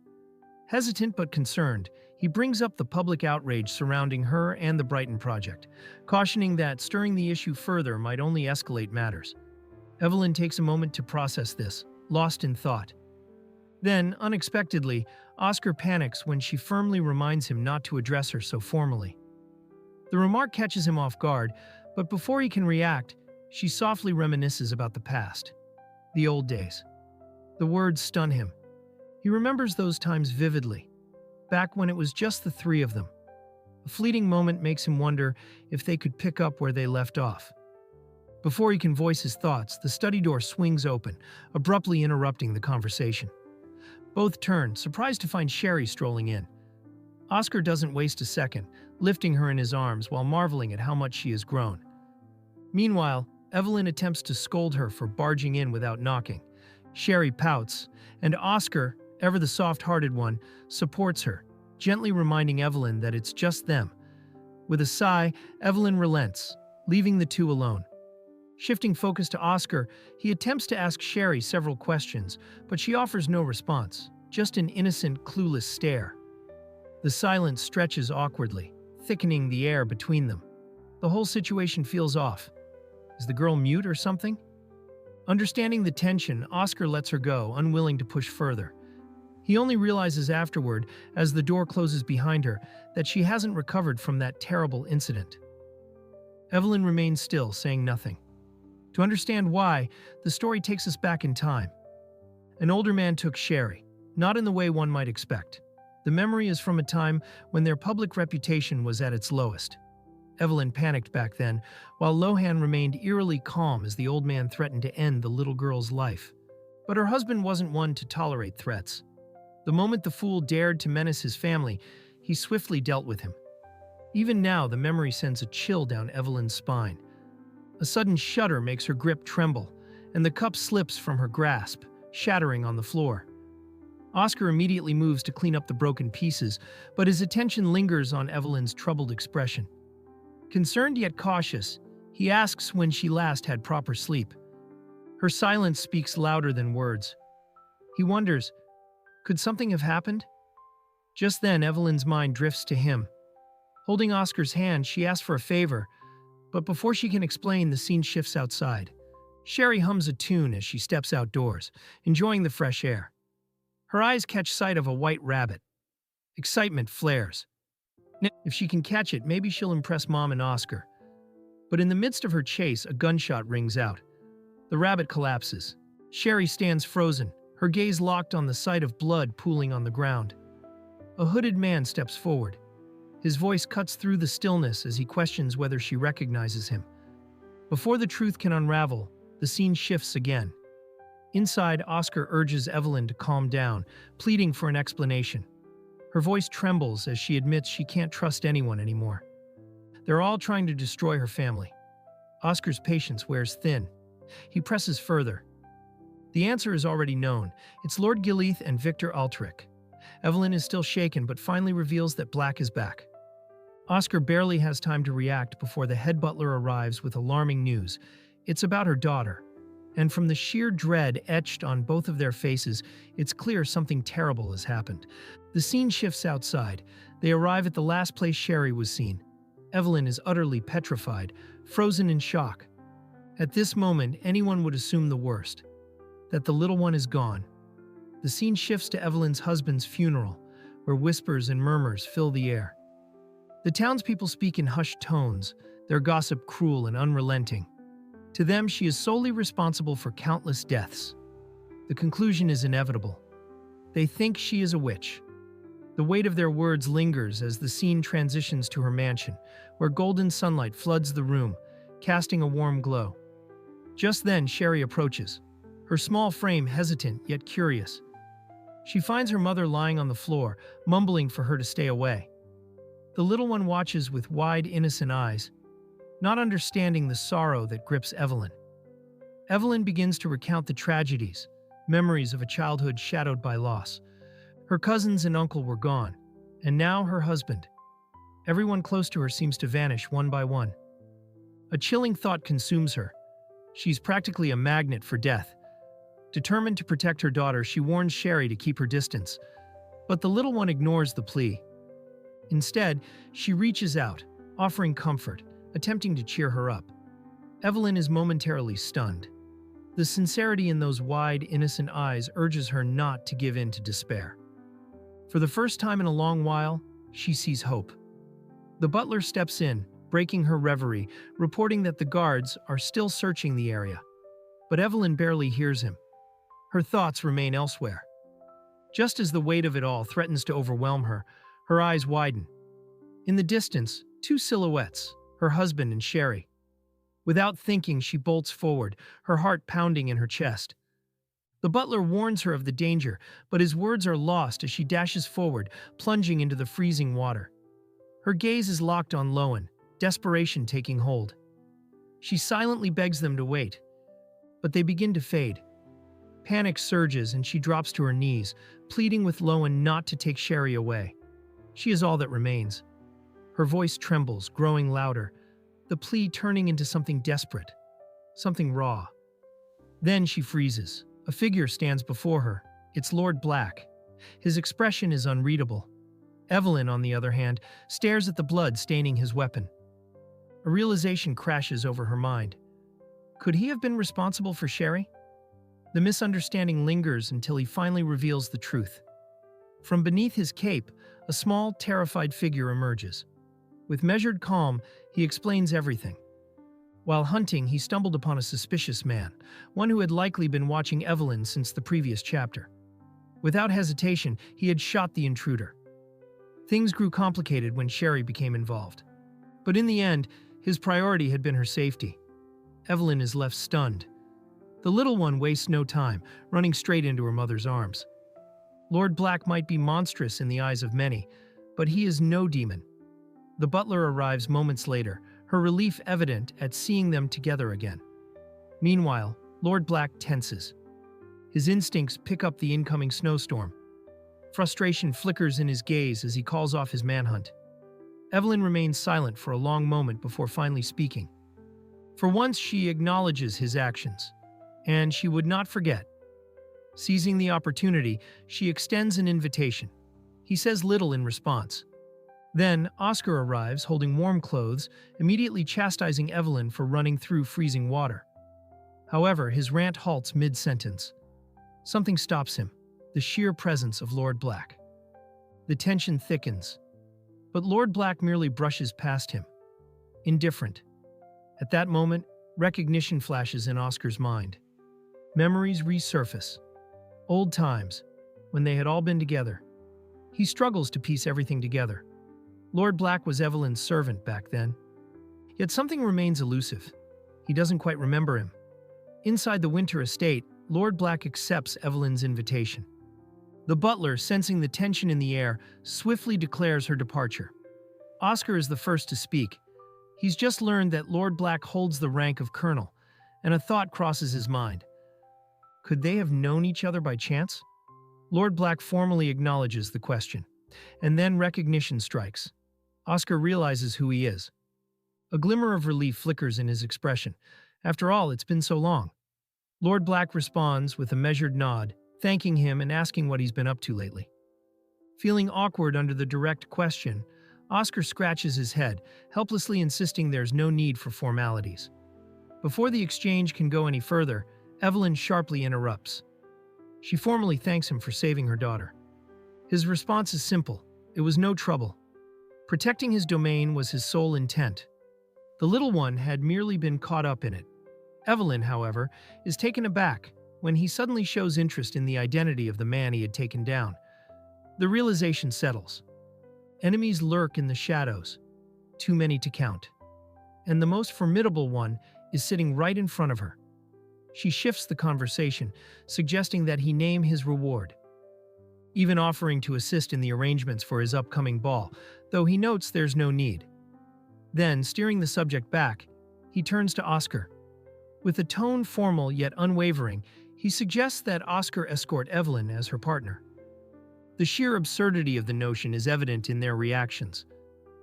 Hesitant but concerned, he brings up the public outrage surrounding her and the Brighton project, cautioning that stirring the issue further might only escalate matters. Evelyn takes a moment to process this, lost in thought. Then, unexpectedly, Oscar panics when she firmly reminds him not to address her so formally. The remark catches him off guard, but before he can react, she softly reminisces about the past, the old days. The words stun him. He remembers those times vividly, back when it was just the three of them. A fleeting moment makes him wonder if they could pick up where they left off. Before he can voice his thoughts, the study door swings open, abruptly interrupting the conversation. Both turn, surprised to find Sherry strolling in. Oscar doesn't waste a second, lifting her in his arms while marveling at how much she has grown. Meanwhile, Evelyn attempts to scold her for barging in without knocking. Sherry pouts, and Oscar, ever the soft-hearted one, supports her, gently reminding Evelyn that it's just them. With a sigh, Evelyn relents, leaving the two alone. Shifting focus to Oscar, he attempts to ask Sherry several questions, but she offers no response, just an innocent, clueless stare. The silence stretches awkwardly, thickening the air between them. The whole situation feels off. Is the girl mute or something? Understanding the tension, Oscar lets her go, unwilling to push further. He only realizes afterward, as the door closes behind her, that she hasn't recovered from that terrible incident. Evelyn remains still, saying nothing. To understand why, the story takes us back in time. An older man took Sherry, not in the way one might expect. The memory is from a time when their public reputation was at its lowest. Evelyn panicked back then, while Lohan remained eerily calm as the old man threatened to end the little girl's life. But her husband wasn't one to tolerate threats. The moment the fool dared to menace his family, he swiftly dealt with him. Even now, the memory sends a chill down Evelyn's spine. A sudden shudder makes her grip tremble, and the cup slips from her grasp, shattering on the floor. Oscar immediately moves to clean up the broken pieces, but his attention lingers on Evelyn's troubled expression. Concerned yet cautious, he asks when she last had proper sleep. Her silence speaks louder than words. He wonders, could something have happened? Just then, Evelyn's mind drifts to him. Holding Oscar's hand, she asks for a favor, but before she can explain, the scene shifts outside. Sherry hums a tune as she steps outdoors, enjoying the fresh air. Her eyes catch sight of a white rabbit. Excitement flares. If she can catch it, maybe she'll impress Mom and Oscar. But in the midst of her chase, a gunshot rings out. The rabbit collapses. Sherry stands frozen, her gaze locked on the sight of blood pooling on the ground. A hooded man steps forward. His voice cuts through the stillness as he questions whether she recognizes him. Before the truth can unravel, the scene shifts again. Inside, Oscar urges Evelyn to calm down, pleading for an explanation. Her voice trembles as she admits she can't trust anyone anymore. They're all trying to destroy her family. Oscar's patience wears thin. He presses further. The answer is already known. It's Lord Gilith and Victor Altric. Evelyn is still shaken, but finally reveals that Black is back. Oscar barely has time to react before the head butler arrives with alarming news. It's about her daughter. And from the sheer dread etched on both of their faces, it's clear something terrible has happened. The scene shifts outside. They arrive at the last place Sherry was seen. Evelyn is utterly petrified, frozen in shock. At this moment, anyone would assume the worst, that the little one is gone. The scene shifts to Evelyn's husband's funeral, where whispers and murmurs fill the air. The townspeople speak in hushed tones, their gossip cruel and unrelenting. To them, she is solely responsible for countless deaths. The conclusion is inevitable. They think she is a witch. The weight of their words lingers as the scene transitions to her mansion, where golden sunlight floods the room, casting a warm glow. Just then, Sherry approaches, her small frame hesitant yet curious. She finds her mother lying on the floor, mumbling for her to stay away. The little one watches with wide, innocent eyes, not understanding the sorrow that grips Evelyn. Evelyn begins to recount the tragedies, memories of a childhood shadowed by loss. Her cousins and uncle were gone, and now her husband. Everyone close to her seems to vanish one by one. A chilling thought consumes her. She's practically a magnet for death. Determined to protect her daughter, she warns Sherry to keep her distance. But the little one ignores the plea. Instead, she reaches out, offering comfort, attempting to cheer her up. Evelyn is momentarily stunned. The sincerity in those wide, innocent eyes urges her not to give in to despair. For the first time in a long while, she sees hope. The butler steps in, breaking her reverie, reporting that the guards are still searching the area. But Evelyn barely hears him. Her thoughts remain elsewhere. Just as the weight of it all threatens to overwhelm her, her eyes widen. In the distance, two silhouettes, her husband and Sherry. Without thinking, she bolts forward, her heart pounding in her chest. The butler warns her of the danger, but his words are lost as she dashes forward, plunging into the freezing water. Her gaze is locked on Lohan, desperation taking hold. She silently begs them to wait, but they begin to fade. Panic surges and she drops to her knees, pleading with Lohan not to take Sherry away. She is all that remains. Her voice trembles, growing louder, the plea turning into something desperate, something raw. Then she freezes. A figure stands before her. It's Lord Black. His expression is unreadable. Evelyn, on the other hand, stares at the blood staining his weapon. A realization crashes over her mind. Could he have been responsible for Sherry? The misunderstanding lingers until he finally reveals the truth. From beneath his cape, a small, terrified figure emerges. With measured calm, he explains everything. While hunting, he stumbled upon a suspicious man, one who had likely been watching Evelyn since the previous chapter. Without hesitation, he had shot the intruder. Things grew complicated when Sherry became involved. But in the end, his priority had been her safety. Evelyn is left stunned. The little one wastes no time, running straight into her mother's arms. Lord Black might be monstrous in the eyes of many, but he is no demon. The butler arrives moments later, her relief evident at seeing them together again. Meanwhile, Lord Black tenses. His instincts pick up the incoming snowstorm. Frustration flickers in his gaze as he calls off his manhunt. Evelyn remains silent for a long moment before finally speaking. For once, she acknowledges his actions, and she would not forget. Seizing the opportunity, she extends an invitation. He says little in response. Then, Oscar arrives holding warm clothes, immediately chastising Evelyn for running through freezing water. However, his rant halts mid-sentence. Something stops him, the sheer presence of Lord Black. The tension thickens, but Lord Black merely brushes past him, indifferent. At that moment, recognition flashes in Oscar's mind. Memories resurface. Old times, when they had all been together. He struggles to piece everything together. Lord Black was Evelyn's servant back then. Yet something remains elusive. He doesn't quite remember him. Inside the winter estate, Lord Black accepts Evelyn's invitation. The butler, sensing the tension in the air, swiftly declares her departure. Oscar is the first to speak. He's just learned that Lord Black holds the rank of colonel, and a thought crosses his mind. Could they have known each other by chance? Lord Black formally acknowledges the question, and then recognition strikes. Oscar realizes who he is. A glimmer of relief flickers in his expression. After all, it's been so long. Lord Black responds with a measured nod, thanking him and asking what he's been up to lately. Feeling awkward under the direct question, Oscar scratches his head, helplessly insisting there's no need for formalities. Before the exchange can go any further, Evelyn sharply interrupts. She formally thanks him for saving her daughter. His response is simple. It was no trouble. Protecting his domain was his sole intent. The little one had merely been caught up in it. Evelyn, however, is taken aback when he suddenly shows interest in the identity of the man he had taken down. The realization settles. Enemies lurk in the shadows, too many to count. And the most formidable one is sitting right in front of her. She shifts the conversation, suggesting that he name his reward, even offering to assist in the arrangements for his upcoming ball, though he notes there's no need. Then, steering the subject back, he turns to Oscar. With a tone formal yet unwavering, he suggests that Oscar escort Evelyn as her partner. The sheer absurdity of the notion is evident in their reactions.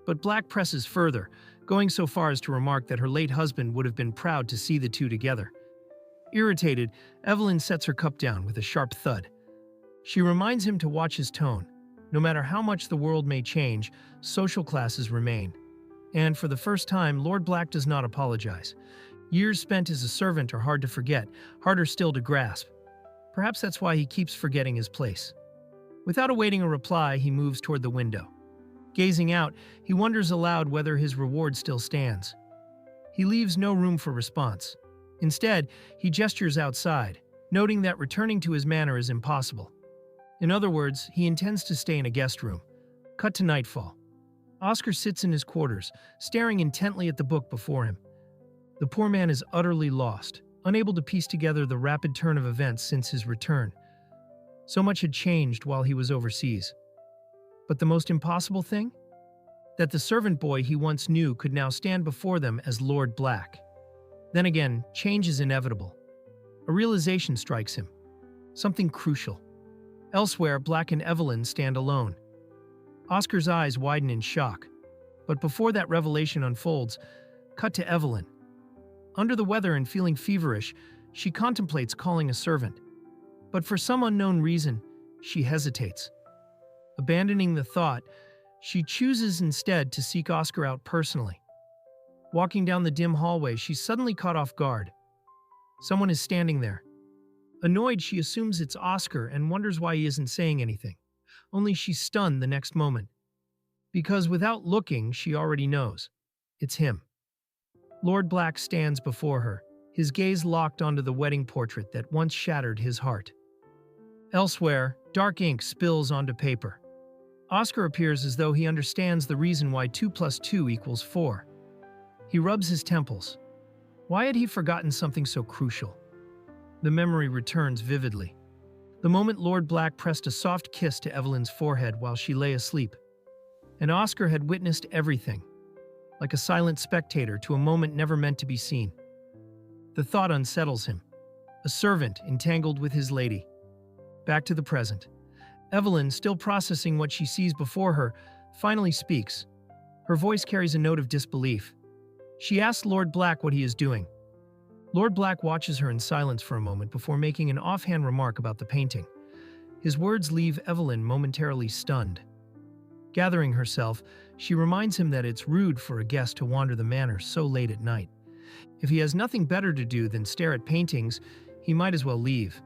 But Black presses further, going so far as to remark that her late husband would have been proud to see the two together. Irritated, Evelyn sets her cup down with a sharp thud. She reminds him to watch his tone. No matter how much the world may change, social classes remain. And for the first time, Lord Black does not apologize. Years spent as a servant are hard to forget, harder still to grasp. Perhaps that's why he keeps forgetting his place. Without awaiting a reply, he moves toward the window. Gazing out, he wonders aloud whether his reward still stands. He leaves no room for response. Instead, he gestures outside, noting that returning to his manor is impossible. In other words, he intends to stay in a guest room. Cut to nightfall. Oscar sits in his quarters, staring intently at the book before him. The poor man is utterly lost, unable to piece together the rapid turn of events since his return. So much had changed while he was overseas. But the most impossible thing? That the servant boy he once knew could now stand before them as Lord Black. Then again, change is inevitable. A realization strikes him. Something crucial. Elsewhere, Black and Evelyn stand alone. Oscar's eyes widen in shock. But before that revelation unfolds, cut to Evelyn. Under the weather and feeling feverish, she contemplates calling a servant. But for some unknown reason, she hesitates. Abandoning the thought, she chooses instead to seek Oscar out personally. Walking down the dim hallway, she's suddenly caught off guard. Someone is standing there. Annoyed, she assumes it's Oscar and wonders why he isn't saying anything. Only she's stunned the next moment. Because without looking, she already knows. It's him. Lord Black stands before her, his gaze locked onto the wedding portrait that once shattered his heart. Elsewhere, dark ink spills onto paper. Oscar appears as though he understands the reason why 2 + 2 = 4. He rubs his temples. Why had he forgotten something so crucial? The memory returns vividly. The moment Lord Black pressed a soft kiss to Evelyn's forehead while she lay asleep. And Oscar had witnessed everything, like a silent spectator to a moment never meant to be seen. The thought unsettles him. A servant entangled with his lady. Back to the present. Evelyn, still processing what she sees before her, finally speaks. Her voice carries a note of disbelief. She asks Lord Black what he is doing. Lord Black watches her in silence for a moment before making an offhand remark about the painting. His words leave Evelyn momentarily stunned. Gathering herself, she reminds him that it's rude for a guest to wander the manor so late at night. If he has nothing better to do than stare at paintings, he might as well leave.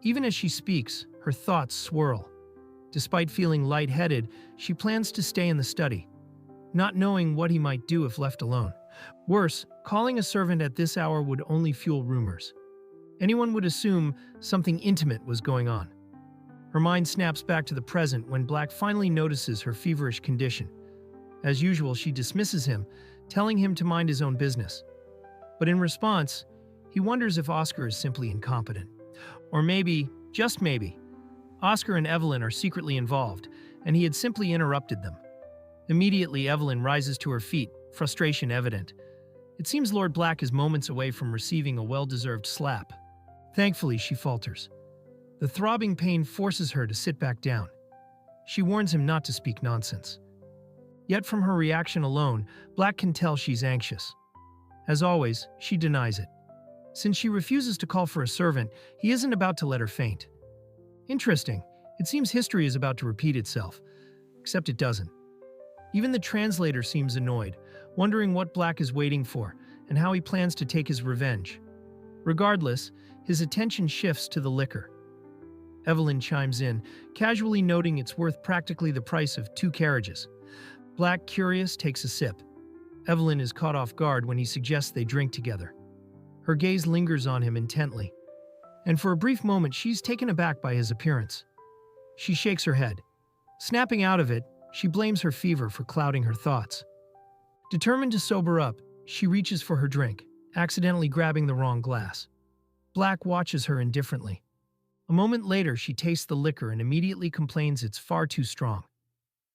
Even as she speaks, her thoughts swirl. Despite feeling lightheaded, she plans to stay in the study, not knowing what he might do if left alone. Worse, calling a servant at this hour would only fuel rumors. Anyone would assume something intimate was going on. Her mind snaps back to the present when Black finally notices her feverish condition. As usual, she dismisses him, telling him to mind his own business. But in response, he wonders if Oscar is simply incompetent. Or maybe, just maybe, Oscar and Evelyn are secretly involved, and he had simply interrupted them. Immediately, Evelyn rises to her feet, frustration evident. It seems Lord Black is moments away from receiving a well-deserved slap. Thankfully, she falters. The throbbing pain forces her to sit back down. She warns him not to speak nonsense. Yet from her reaction alone, Black can tell she's anxious. As always, she denies it. Since she refuses to call for a servant, he isn't about to let her faint. Interesting. It seems history is about to repeat itself. Except it doesn't. Even the translator seems annoyed, wondering what Black is waiting for and how he plans to take his revenge. Regardless, his attention shifts to the liquor. Evelyn chimes in, casually noting it's worth practically the price of 2 carriages. Black, curious, takes a sip. Evelyn is caught off guard when he suggests they drink together. Her gaze lingers on him intently, and for a brief moment she's taken aback by his appearance. She shakes her head. Snapping out of it, she blames her fever for clouding her thoughts. Determined to sober up, she reaches for her drink, accidentally grabbing the wrong glass. Black watches her indifferently. A moment later, she tastes the liquor and immediately complains it's far too strong.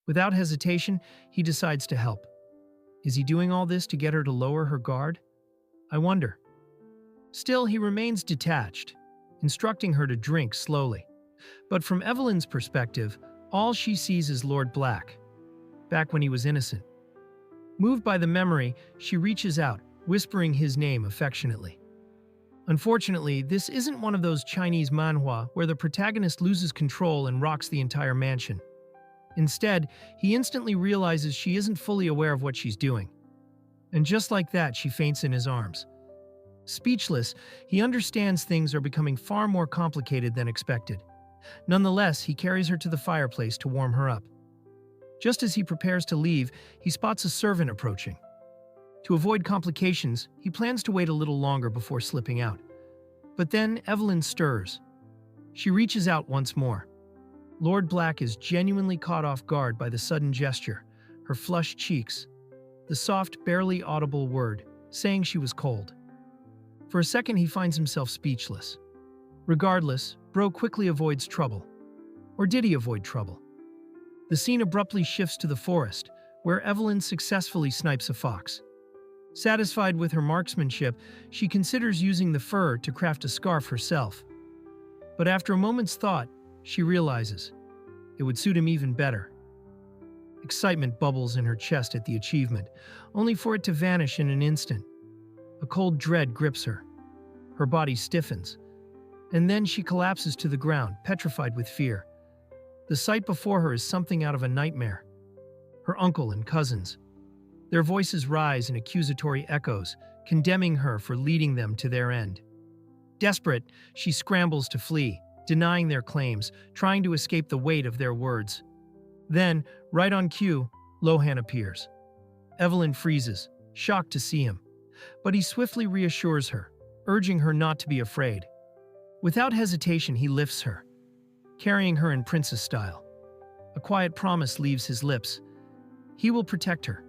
Without hesitation, he decides to help. Is he doing all this to get her to lower her guard? I wonder. Still, he remains detached, instructing her to drink slowly. But from Evelyn's perspective, all she sees is Lord Black, back when he was innocent. Moved by the memory, she reaches out, whispering his name affectionately. Unfortunately, this isn't one of those Chinese manhwa where the protagonist loses control and rocks the entire mansion. Instead, he instantly realizes she isn't fully aware of what she's doing. And just like that, she faints in his arms. Speechless, he understands things are becoming far more complicated than expected. Nonetheless, he carries her to the fireplace to warm her up. Just as he prepares to leave, he spots a servant approaching. To avoid complications, he plans to wait a little longer before slipping out. But then Evelyn stirs. She reaches out once more. Lord Black is genuinely caught off guard by the sudden gesture, her flushed cheeks, the soft, barely audible word, saying she was cold. For a second, he finds himself speechless. Regardless, Bro quickly avoids trouble. Or did he avoid trouble? The scene abruptly shifts to the forest, where Evelyn successfully snipes a fox. Satisfied with her marksmanship, she considers using the fur to craft a scarf herself. But after a moment's thought, she realizes it would suit him even better. Excitement bubbles in her chest at the achievement, only for it to vanish in an instant. A cold dread grips her. Her body stiffens, and then she collapses to the ground, petrified with fear. The sight before her is something out of a nightmare. Her uncle and cousins. Their voices rise in accusatory echoes, condemning her for leading them to their end. Desperate, she scrambles to flee, denying their claims, trying to escape the weight of their words. Then, right on cue, Lohan appears. Evelyn freezes, shocked to see him. But he swiftly reassures her, urging her not to be afraid. Without hesitation, he lifts her, carrying her in princess style. A quiet promise leaves his lips. He will protect her.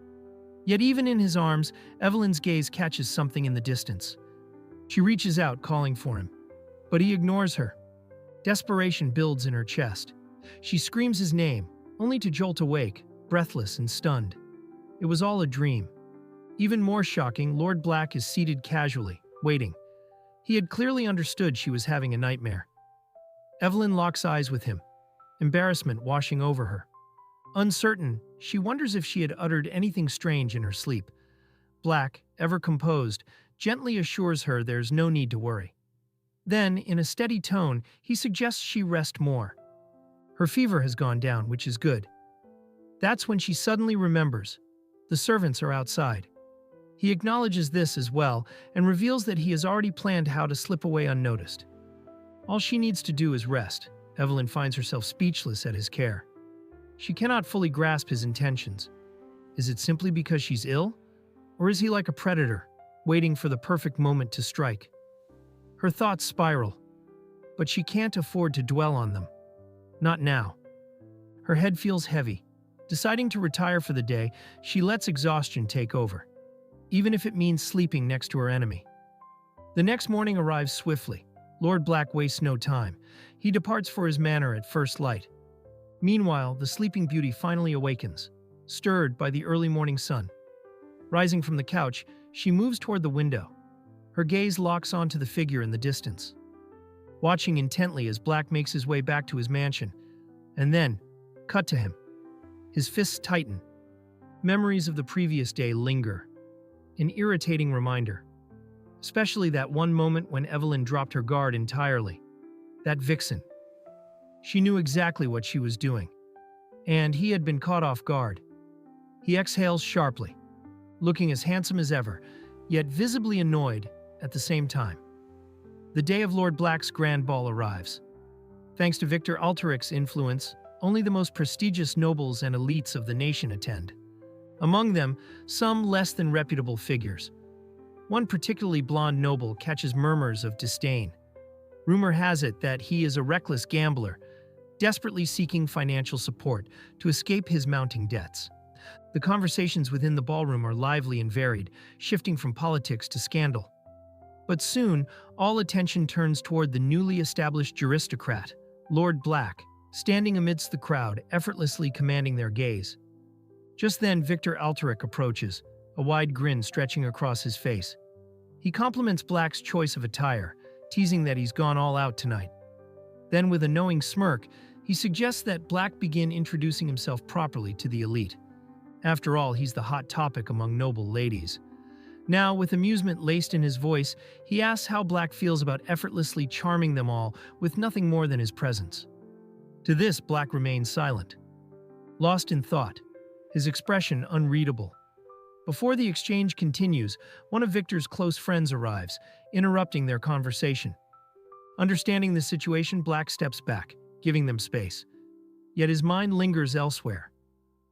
Yet even in his arms, Evelyn's gaze catches something in the distance. She reaches out, calling for him, but he ignores her. Desperation builds in her chest. She screams his name, only to jolt awake, breathless and stunned. It was all a dream. Even more shocking, Lord Black is seated casually, waiting. He had clearly understood she was having a nightmare. Evelyn locks eyes with him, embarrassment washing over her. Uncertain, she wonders if she had uttered anything strange in her sleep. Black, ever composed, gently assures her there's no need to worry. Then, in a steady tone, he suggests she rest more. Her fever has gone down, which is good. That's when she suddenly remembers. The servants are outside. He acknowledges this as well and reveals that he has already planned how to slip away unnoticed. All she needs to do is rest. Evelyn finds herself speechless at his care. She cannot fully grasp his intentions. Is it simply because she's ill? Or is he like a predator, waiting for the perfect moment to strike? Her thoughts spiral, but she can't afford to dwell on them. Not now. Her head feels heavy. Deciding to retire for the day, she lets exhaustion take over, even if it means sleeping next to her enemy. The next morning arrives swiftly. Lord Black wastes no time. He departs for his manor at first light. Meanwhile, the sleeping beauty finally awakens, stirred by the early morning sun. Rising from the couch, she moves toward the window. Her gaze locks onto the figure in the distance, watching intently as Black makes his way back to his mansion. And then, cut to him. His fists tighten. Memories of the previous day linger. An irritating reminder. Especially that one moment when Evelyn dropped her guard entirely. That vixen. She knew exactly what she was doing. And he had been caught off guard. He exhales sharply, looking as handsome as ever, yet visibly annoyed at the same time. The day of Lord Black's grand ball arrives. Thanks to Victor Alteric's influence, only the most prestigious nobles and elites of the nation attend. Among them, some less than reputable figures. One particularly blonde noble catches murmurs of disdain. Rumor has it that he is a reckless gambler, desperately seeking financial support to escape his mounting debts. The conversations within the ballroom are lively and varied, shifting from politics to scandal. But soon, all attention turns toward the newly established juristocrat, Lord Black, standing amidst the crowd, effortlessly commanding their gaze. Just then, Victor Alteric approaches, a wide grin stretching across his face. He compliments Black's choice of attire, teasing that he's gone all out tonight. Then, with a knowing smirk, he suggests that Black begin introducing himself properly to the elite. After all, he's the hot topic among noble ladies. Now, with amusement laced in his voice, he asks how Black feels about effortlessly charming them all with nothing more than his presence. To this, Black remains silent, lost in thought, his expression unreadable. Before the exchange continues, one of Victor's close friends arrives, interrupting their conversation. Understanding the situation, Black steps back, giving them space. Yet his mind lingers elsewhere.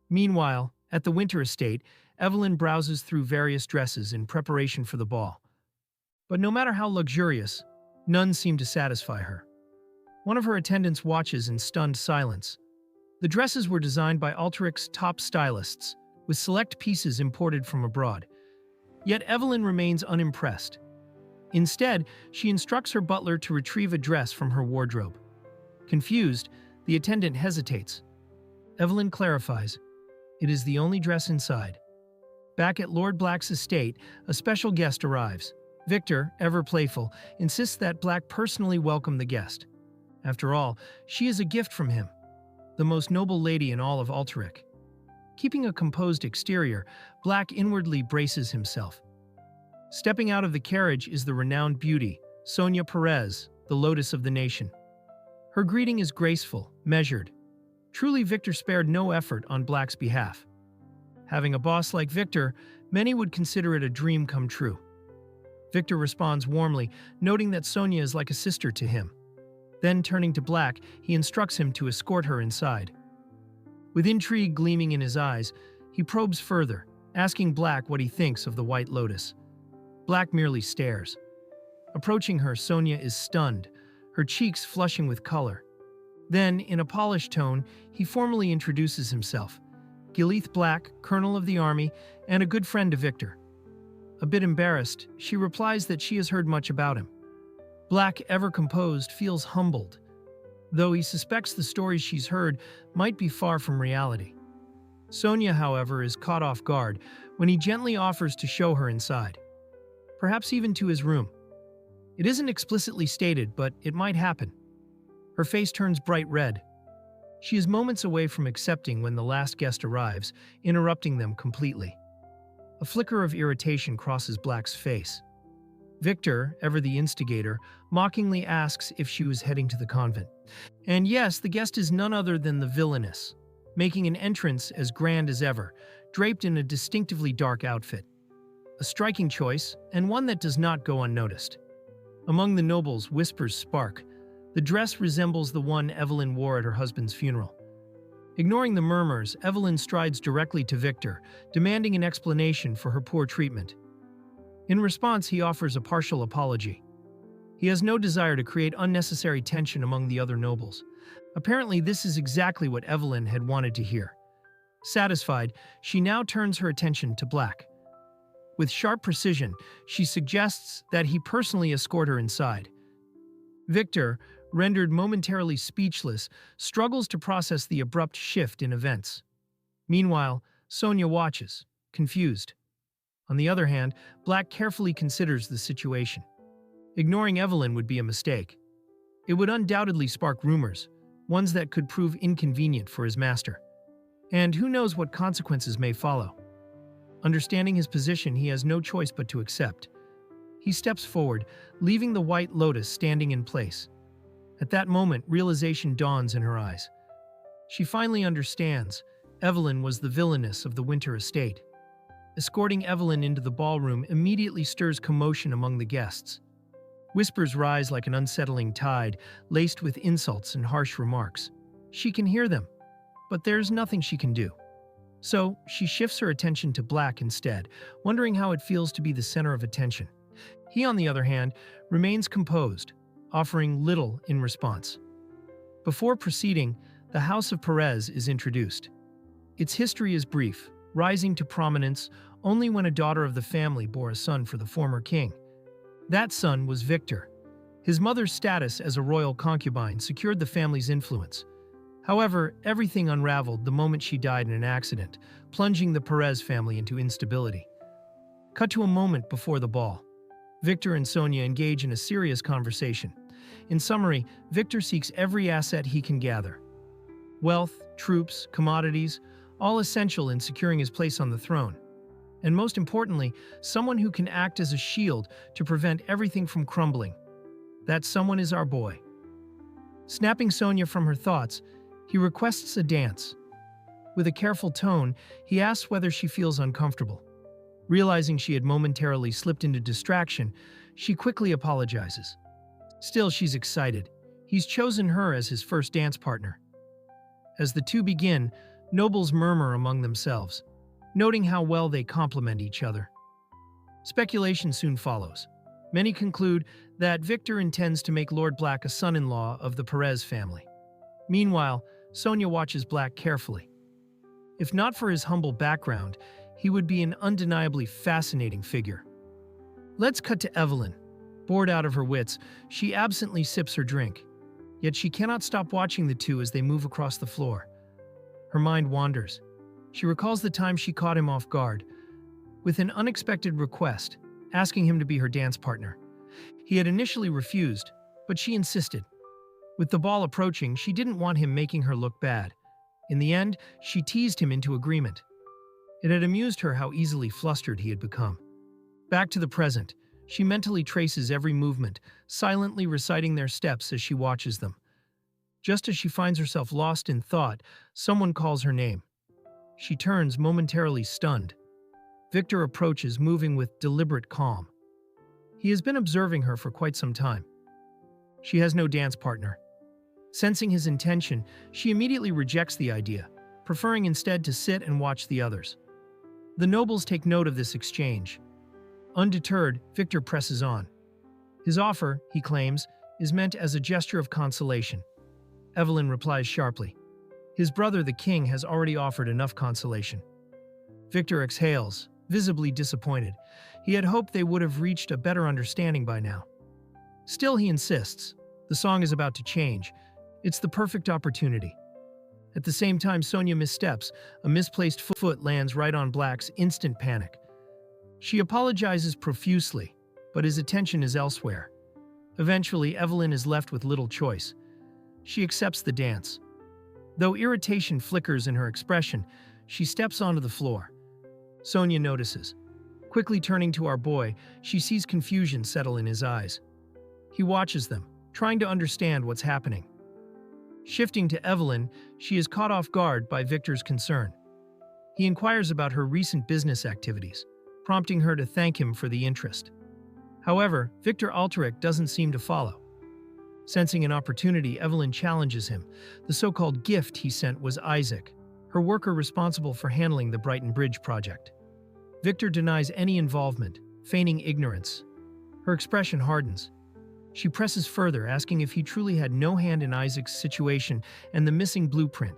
Meanwhile, at the winter estate, Evelyn browses through various dresses in preparation for the ball. But no matter how luxurious, none seem to satisfy her. One of her attendants watches in stunned silence. The dresses were designed by Alteric's top stylists, with select pieces imported from abroad. Yet Evelyn remains unimpressed. Instead, she instructs her butler to retrieve a dress from her wardrobe. Confused, the attendant hesitates. Evelyn clarifies, it is the only dress inside. Back at Lord Black's estate, a special guest arrives. Victor, ever playful, insists that Black personally welcome the guest. After all, she is a gift from him, the most noble lady in all of Alteric. Keeping a composed exterior, Black inwardly braces himself. Stepping out of the carriage is the renowned beauty, Sonia Perez, the lotus of the nation. Her greeting is graceful, measured. Truly, Victor spared no effort on Black's behalf. Having a boss like Victor, many would consider it a dream come true. Victor responds warmly, noting that Sonia is like a sister to him. Then, turning to Black, he instructs him to escort her inside. With intrigue gleaming in his eyes, he probes further, asking Black what he thinks of the White Lotus. Black merely stares. Approaching her, Sonia is stunned, her cheeks flushing with color. Then, in a polished tone, he formally introduces himself. Gilith Black, Colonel of the Army, and a good friend to Victor. A bit embarrassed, she replies that she has heard much about him. Black, ever composed, feels humbled, though he suspects the stories she's heard might be far from reality. Sonia, however, is caught off guard when he gently offers to show her inside, perhaps even to his room. It isn't explicitly stated, but it might happen. Her face turns bright red. She is moments away from accepting when the last guest arrives, interrupting them completely. A flicker of irritation crosses Black's face. Victor, ever the instigator, mockingly asks if she was heading to the convent. And yes, the guest is none other than the villainess, making an entrance as grand as ever, draped in a distinctively dark outfit. A striking choice, and one that does not go unnoticed. Among the nobles, whispers spark. The dress resembles the one Evelyn wore at her husband's funeral. Ignoring the murmurs, Evelyn strides directly to Victor, demanding an explanation for her poor treatment. In response, he offers a partial apology. He has no desire to create unnecessary tension among the other nobles. Apparently, this is exactly what Evelyn had wanted to hear. Satisfied, she now turns her attention to Black. With sharp precision, she suggests that he personally escort her inside. Victor, rendered momentarily speechless, struggles to process the abrupt shift in events. Meanwhile, Sonia watches, confused. On the other hand, Black carefully considers the situation. Ignoring Evelyn would be a mistake. It would undoubtedly spark rumors, ones that could prove inconvenient for his master. And who knows what consequences may follow. Understanding his position, he has no choice but to accept. He steps forward, leaving the White Lotus standing in place. At that moment, realization dawns in her eyes. She finally understands. Evelyn was the villainess of the Winter Estate. Escorting Evelyn into the ballroom immediately stirs commotion among the guests. Whispers rise like an unsettling tide, laced with insults and harsh remarks. She can hear them, but there's nothing she can do. So, she shifts her attention to Black instead, wondering how it feels to be the center of attention. He, on the other hand, remains composed, offering little in response. Before proceeding, the House of Perez is introduced. Its history is brief, rising to prominence only when a daughter of the family bore a son for the former king. That son was Victor. His mother's status as a royal concubine secured the family's influence. However, everything unraveled the moment she died in an accident, plunging the Perez family into instability. Cut to a moment before the ball. Victor and Sonia engage in a serious conversation. In summary, Victor seeks every asset he can gather. Wealth, troops, commodities, all essential in securing his place on the throne. And most importantly, someone who can act as a shield to prevent everything from crumbling. That someone is our boy. Snapping Sonia from her thoughts, he requests a dance. With a careful tone, he asks whether she feels uncomfortable. Realizing she had momentarily slipped into distraction, she quickly apologizes. Still, she's excited. He's chosen her as his first dance partner. As the two begin, nobles murmur among themselves, noting how well they complement each other. Speculation soon follows. Many conclude that Victor intends to make Lord Black a son-in-law of the Perez family. Meanwhile, Sonia watches Black carefully. If not for his humble background, he would be an undeniably fascinating figure. Let's cut to Evelyn. Bored out of her wits, she absently sips her drink. Yet she cannot stop watching the two as they move across the floor. Her mind wanders. She recalls the time she caught him off guard, with an unexpected request, asking him to be her dance partner. He had initially refused, but she insisted. With the ball approaching, she didn't want him making her look bad. In the end, she teased him into agreement. It had amused her how easily flustered he had become. Back to the present, she mentally traces every movement, silently reciting their steps as she watches them. Just as she finds herself lost in thought, someone calls her name. She turns, momentarily stunned. Victor approaches, moving with deliberate calm. He has been observing her for quite some time. She has no dance partner. Sensing his intention, she immediately rejects the idea, preferring instead to sit and watch the others. The nobles take note of this exchange. Undeterred, Victor presses on. His offer, he claims, is meant as a gesture of consolation. Evelyn replies sharply. His brother, the king, has already offered enough consolation. Victor exhales, visibly disappointed. He had hoped they would have reached a better understanding by now. Still, he insists. The song is about to change. It's the perfect opportunity. At the same time, Sonia missteps. A misplaced foot lands right on Black's. Instant panic. She apologizes profusely, but his attention is elsewhere. Eventually, Evelyn is left with little choice. She accepts the dance. Though irritation flickers in her expression, she steps onto the floor. Sonia notices. Quickly turning to our boy, she sees confusion settle in his eyes. He watches them, trying to understand what's happening. Shifting to Evelyn, she is caught off guard by Victor's concern. He inquires about her recent business activities, prompting her to thank him for the interest. However, Victor Alterich doesn't seem to follow. Sensing an opportunity, Evelyn challenges him. The so-called gift he sent was Isaac, her worker responsible for handling the Brighton Bridge project. Victor denies any involvement, feigning ignorance. Her expression hardens. She presses further, asking if he truly had no hand in Isaac's situation and the missing blueprint.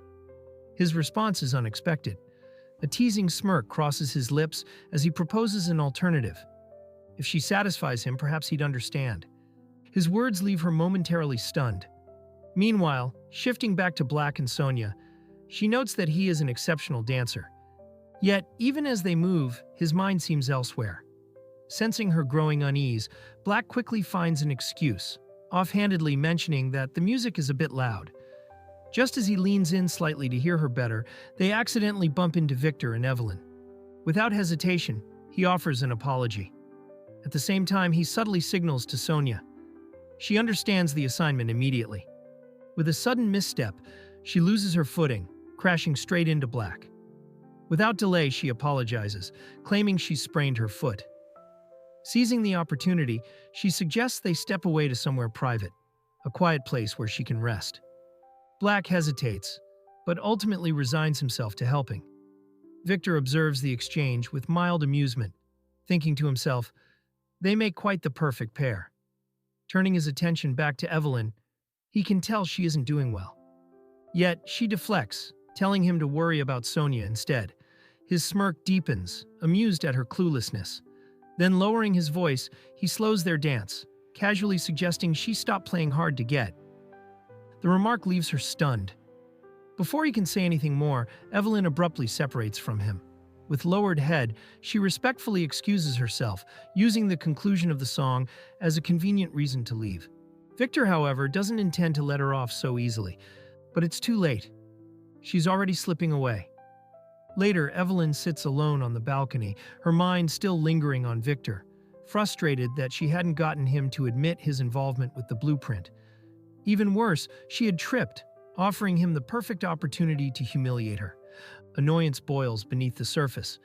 His response is unexpected. A teasing smirk crosses his lips as he proposes an alternative. If she satisfies him, perhaps he'd understand. His words leave her momentarily stunned. Meanwhile, shifting back to Black and Sonia, she notes that he is an exceptional dancer. Yet, even as they move, his mind seems elsewhere. Sensing her growing unease, Black quickly finds an excuse, offhandedly mentioning that the music is a bit loud. Just as he leans in slightly to hear her better, they accidentally bump into Victor and Evelyn. Without hesitation, he offers an apology. At the same time, he subtly signals to Sonia. She understands the assignment immediately. With a sudden misstep, she loses her footing, crashing straight into Black. Without delay, she apologizes, claiming she sprained her foot. Seizing the opportunity, she suggests they step away to somewhere private, a quiet place where she can rest. Black hesitates, but ultimately resigns himself to helping. Victor observes the exchange with mild amusement, thinking to himself, they make quite the perfect pair. Turning his attention back to Evelyn, he can tell she isn't doing well. Yet, she deflects, telling him to worry about Sonia instead. His smirk deepens, amused at her cluelessness. Then, lowering his voice, he slows their dance, casually suggesting she stop playing hard to get. The remark leaves her stunned. Before he can say anything more, Evelyn abruptly separates from him. With lowered head, she respectfully excuses herself, using the conclusion of the song as a convenient reason to leave. Victor, however, doesn't intend to let her off so easily, but it's too late. She's already slipping away. Later, Evelyn sits alone on the balcony, her mind still lingering on Victor, frustrated that she hadn't gotten him to admit his involvement with the blueprint. Even worse, she had tripped, offering him the perfect opportunity to humiliate her. Annoyance boils beneath the surface.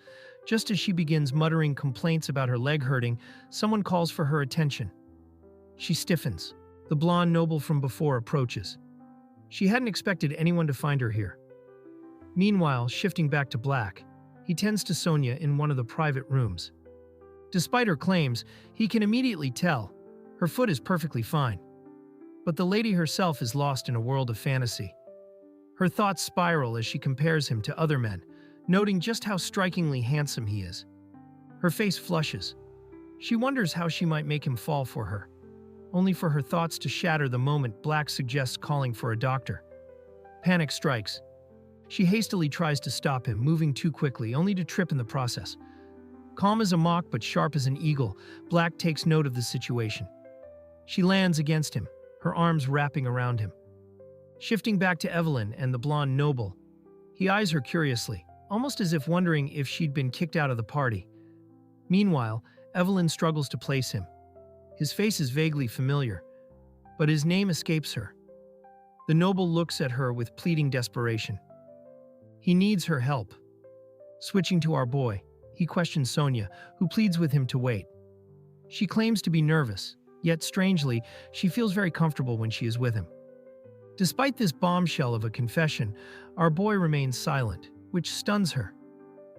Just as she begins muttering complaints about her leg hurting, someone calls for her attention. She stiffens. The blonde noble from before approaches. She hadn't expected anyone to find her here. Meanwhile, shifting back to Black, he tends to Sonia in one of the private rooms. Despite her claims, he can immediately tell her foot is perfectly fine. But the lady herself is lost in a world of fantasy. Her thoughts spiral as she compares him to other men, noting just how strikingly handsome he is. Her face flushes. She wonders how she might make him fall for her, only for her thoughts to shatter the moment Black suggests calling for a doctor. Panic strikes. She hastily tries to stop him, moving too quickly, only to trip in the process. Calm as a mock but sharp as an eagle, Black takes note of the situation. She lands against him, her arms wrapping around him. Shifting back to Evelyn and the blonde noble, he eyes her curiously, almost as if wondering if she'd been kicked out of the party. Meanwhile, Evelyn struggles to place him. His face is vaguely familiar, but his name escapes her. The noble looks at her with pleading desperation. He needs her help. Switching to our boy, he questions Sonia, who pleads with him to wait. She claims to be nervous, yet strangely, she feels very comfortable when she is with him. Despite this bombshell of a confession, our boy remains silent, which stuns her.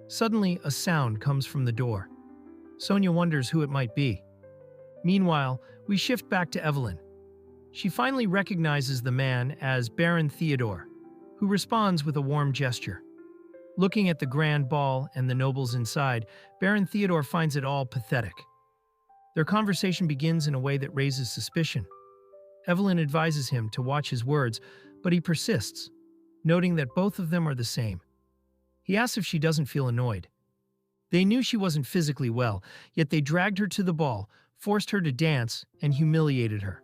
Suddenly, a sound comes from the door. Sonia wonders who it might be. Meanwhile, we shift back to Evelyn. She finally recognizes the man as Baron Theodore, who responds with a warm gesture. Looking at the grand ball and the nobles inside, Baron Theodore finds it all pathetic. Their conversation begins in a way that raises suspicion. Evelyn advises him to watch his words, but he persists, noting that both of them are the same. He asks if she doesn't feel annoyed. They knew she wasn't physically well, yet they dragged her to the ball, forced her to dance, and humiliated her.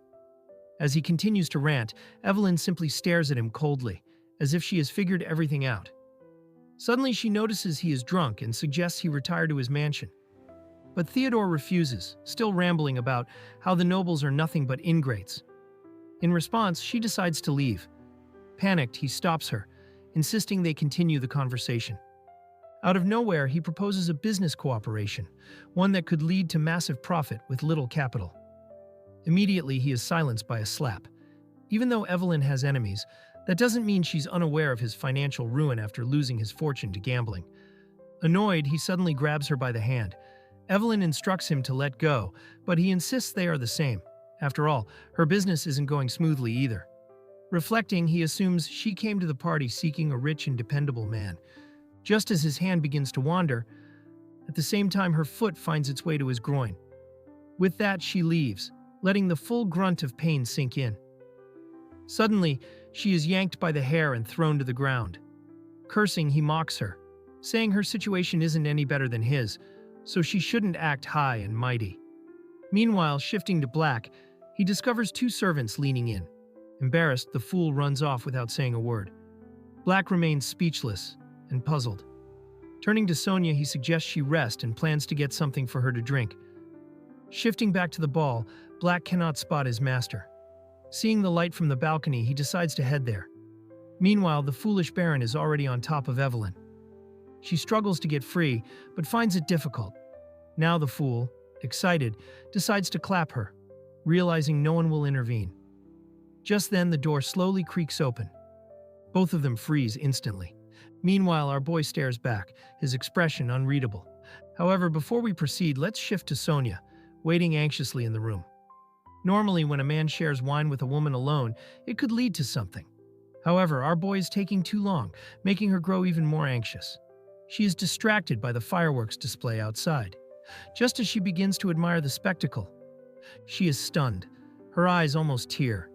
As he continues to rant, Evelyn simply stares at him coldly, as if she has figured everything out. Suddenly, she notices he is drunk and suggests he retire to his mansion. But Theodore refuses, still rambling about how the nobles are nothing but ingrates. In response, she decides to leave. Panicked, he stops her, insisting they continue the conversation. Out of nowhere, he proposes a business cooperation, one that could lead to massive profit with little capital. Immediately, he is silenced by a slap. Even though Evelyn has enemies, that doesn't mean she's unaware of his financial ruin after losing his fortune to gambling. Annoyed, he suddenly grabs her by the hand. Evelyn instructs him to let go, but he insists they are the same. After all, her business isn't going smoothly either. Reflecting, he assumes she came to the party seeking a rich and dependable man. Just as his hand begins to wander, at the same time her foot finds its way to his groin. With that, she leaves, letting the full grunt of pain sink in. Suddenly, she is yanked by the hair and thrown to the ground. Cursing, he mocks her, saying her situation isn't any better than his, so she shouldn't act high and mighty. Meanwhile, shifting to Black, he discovers two servants leaning in. Embarrassed, the fool runs off without saying a word. Black remains speechless and puzzled. Turning to Sonia, he suggests she rest and plans to get something for her to drink. Shifting back to the ball, Black cannot spot his master. Seeing the light from the balcony, he decides to head there. Meanwhile, the foolish Baron is already on top of Evelyn. She struggles to get free, but finds it difficult. Now the fool, excited, decides to clap her, realizing no one will intervene. Just then, the door slowly creaks open. Both of them freeze instantly. Meanwhile, our boy stares back, his expression unreadable. However, before we proceed, let's shift to Sonia, waiting anxiously in the room. Normally, when a man shares wine with a woman alone, it could lead to something. However, our boy is taking too long, making her grow even more anxious. She is distracted by the fireworks display outside. Just as she begins to admire the spectacle, she is stunned. Her eyes almost tear.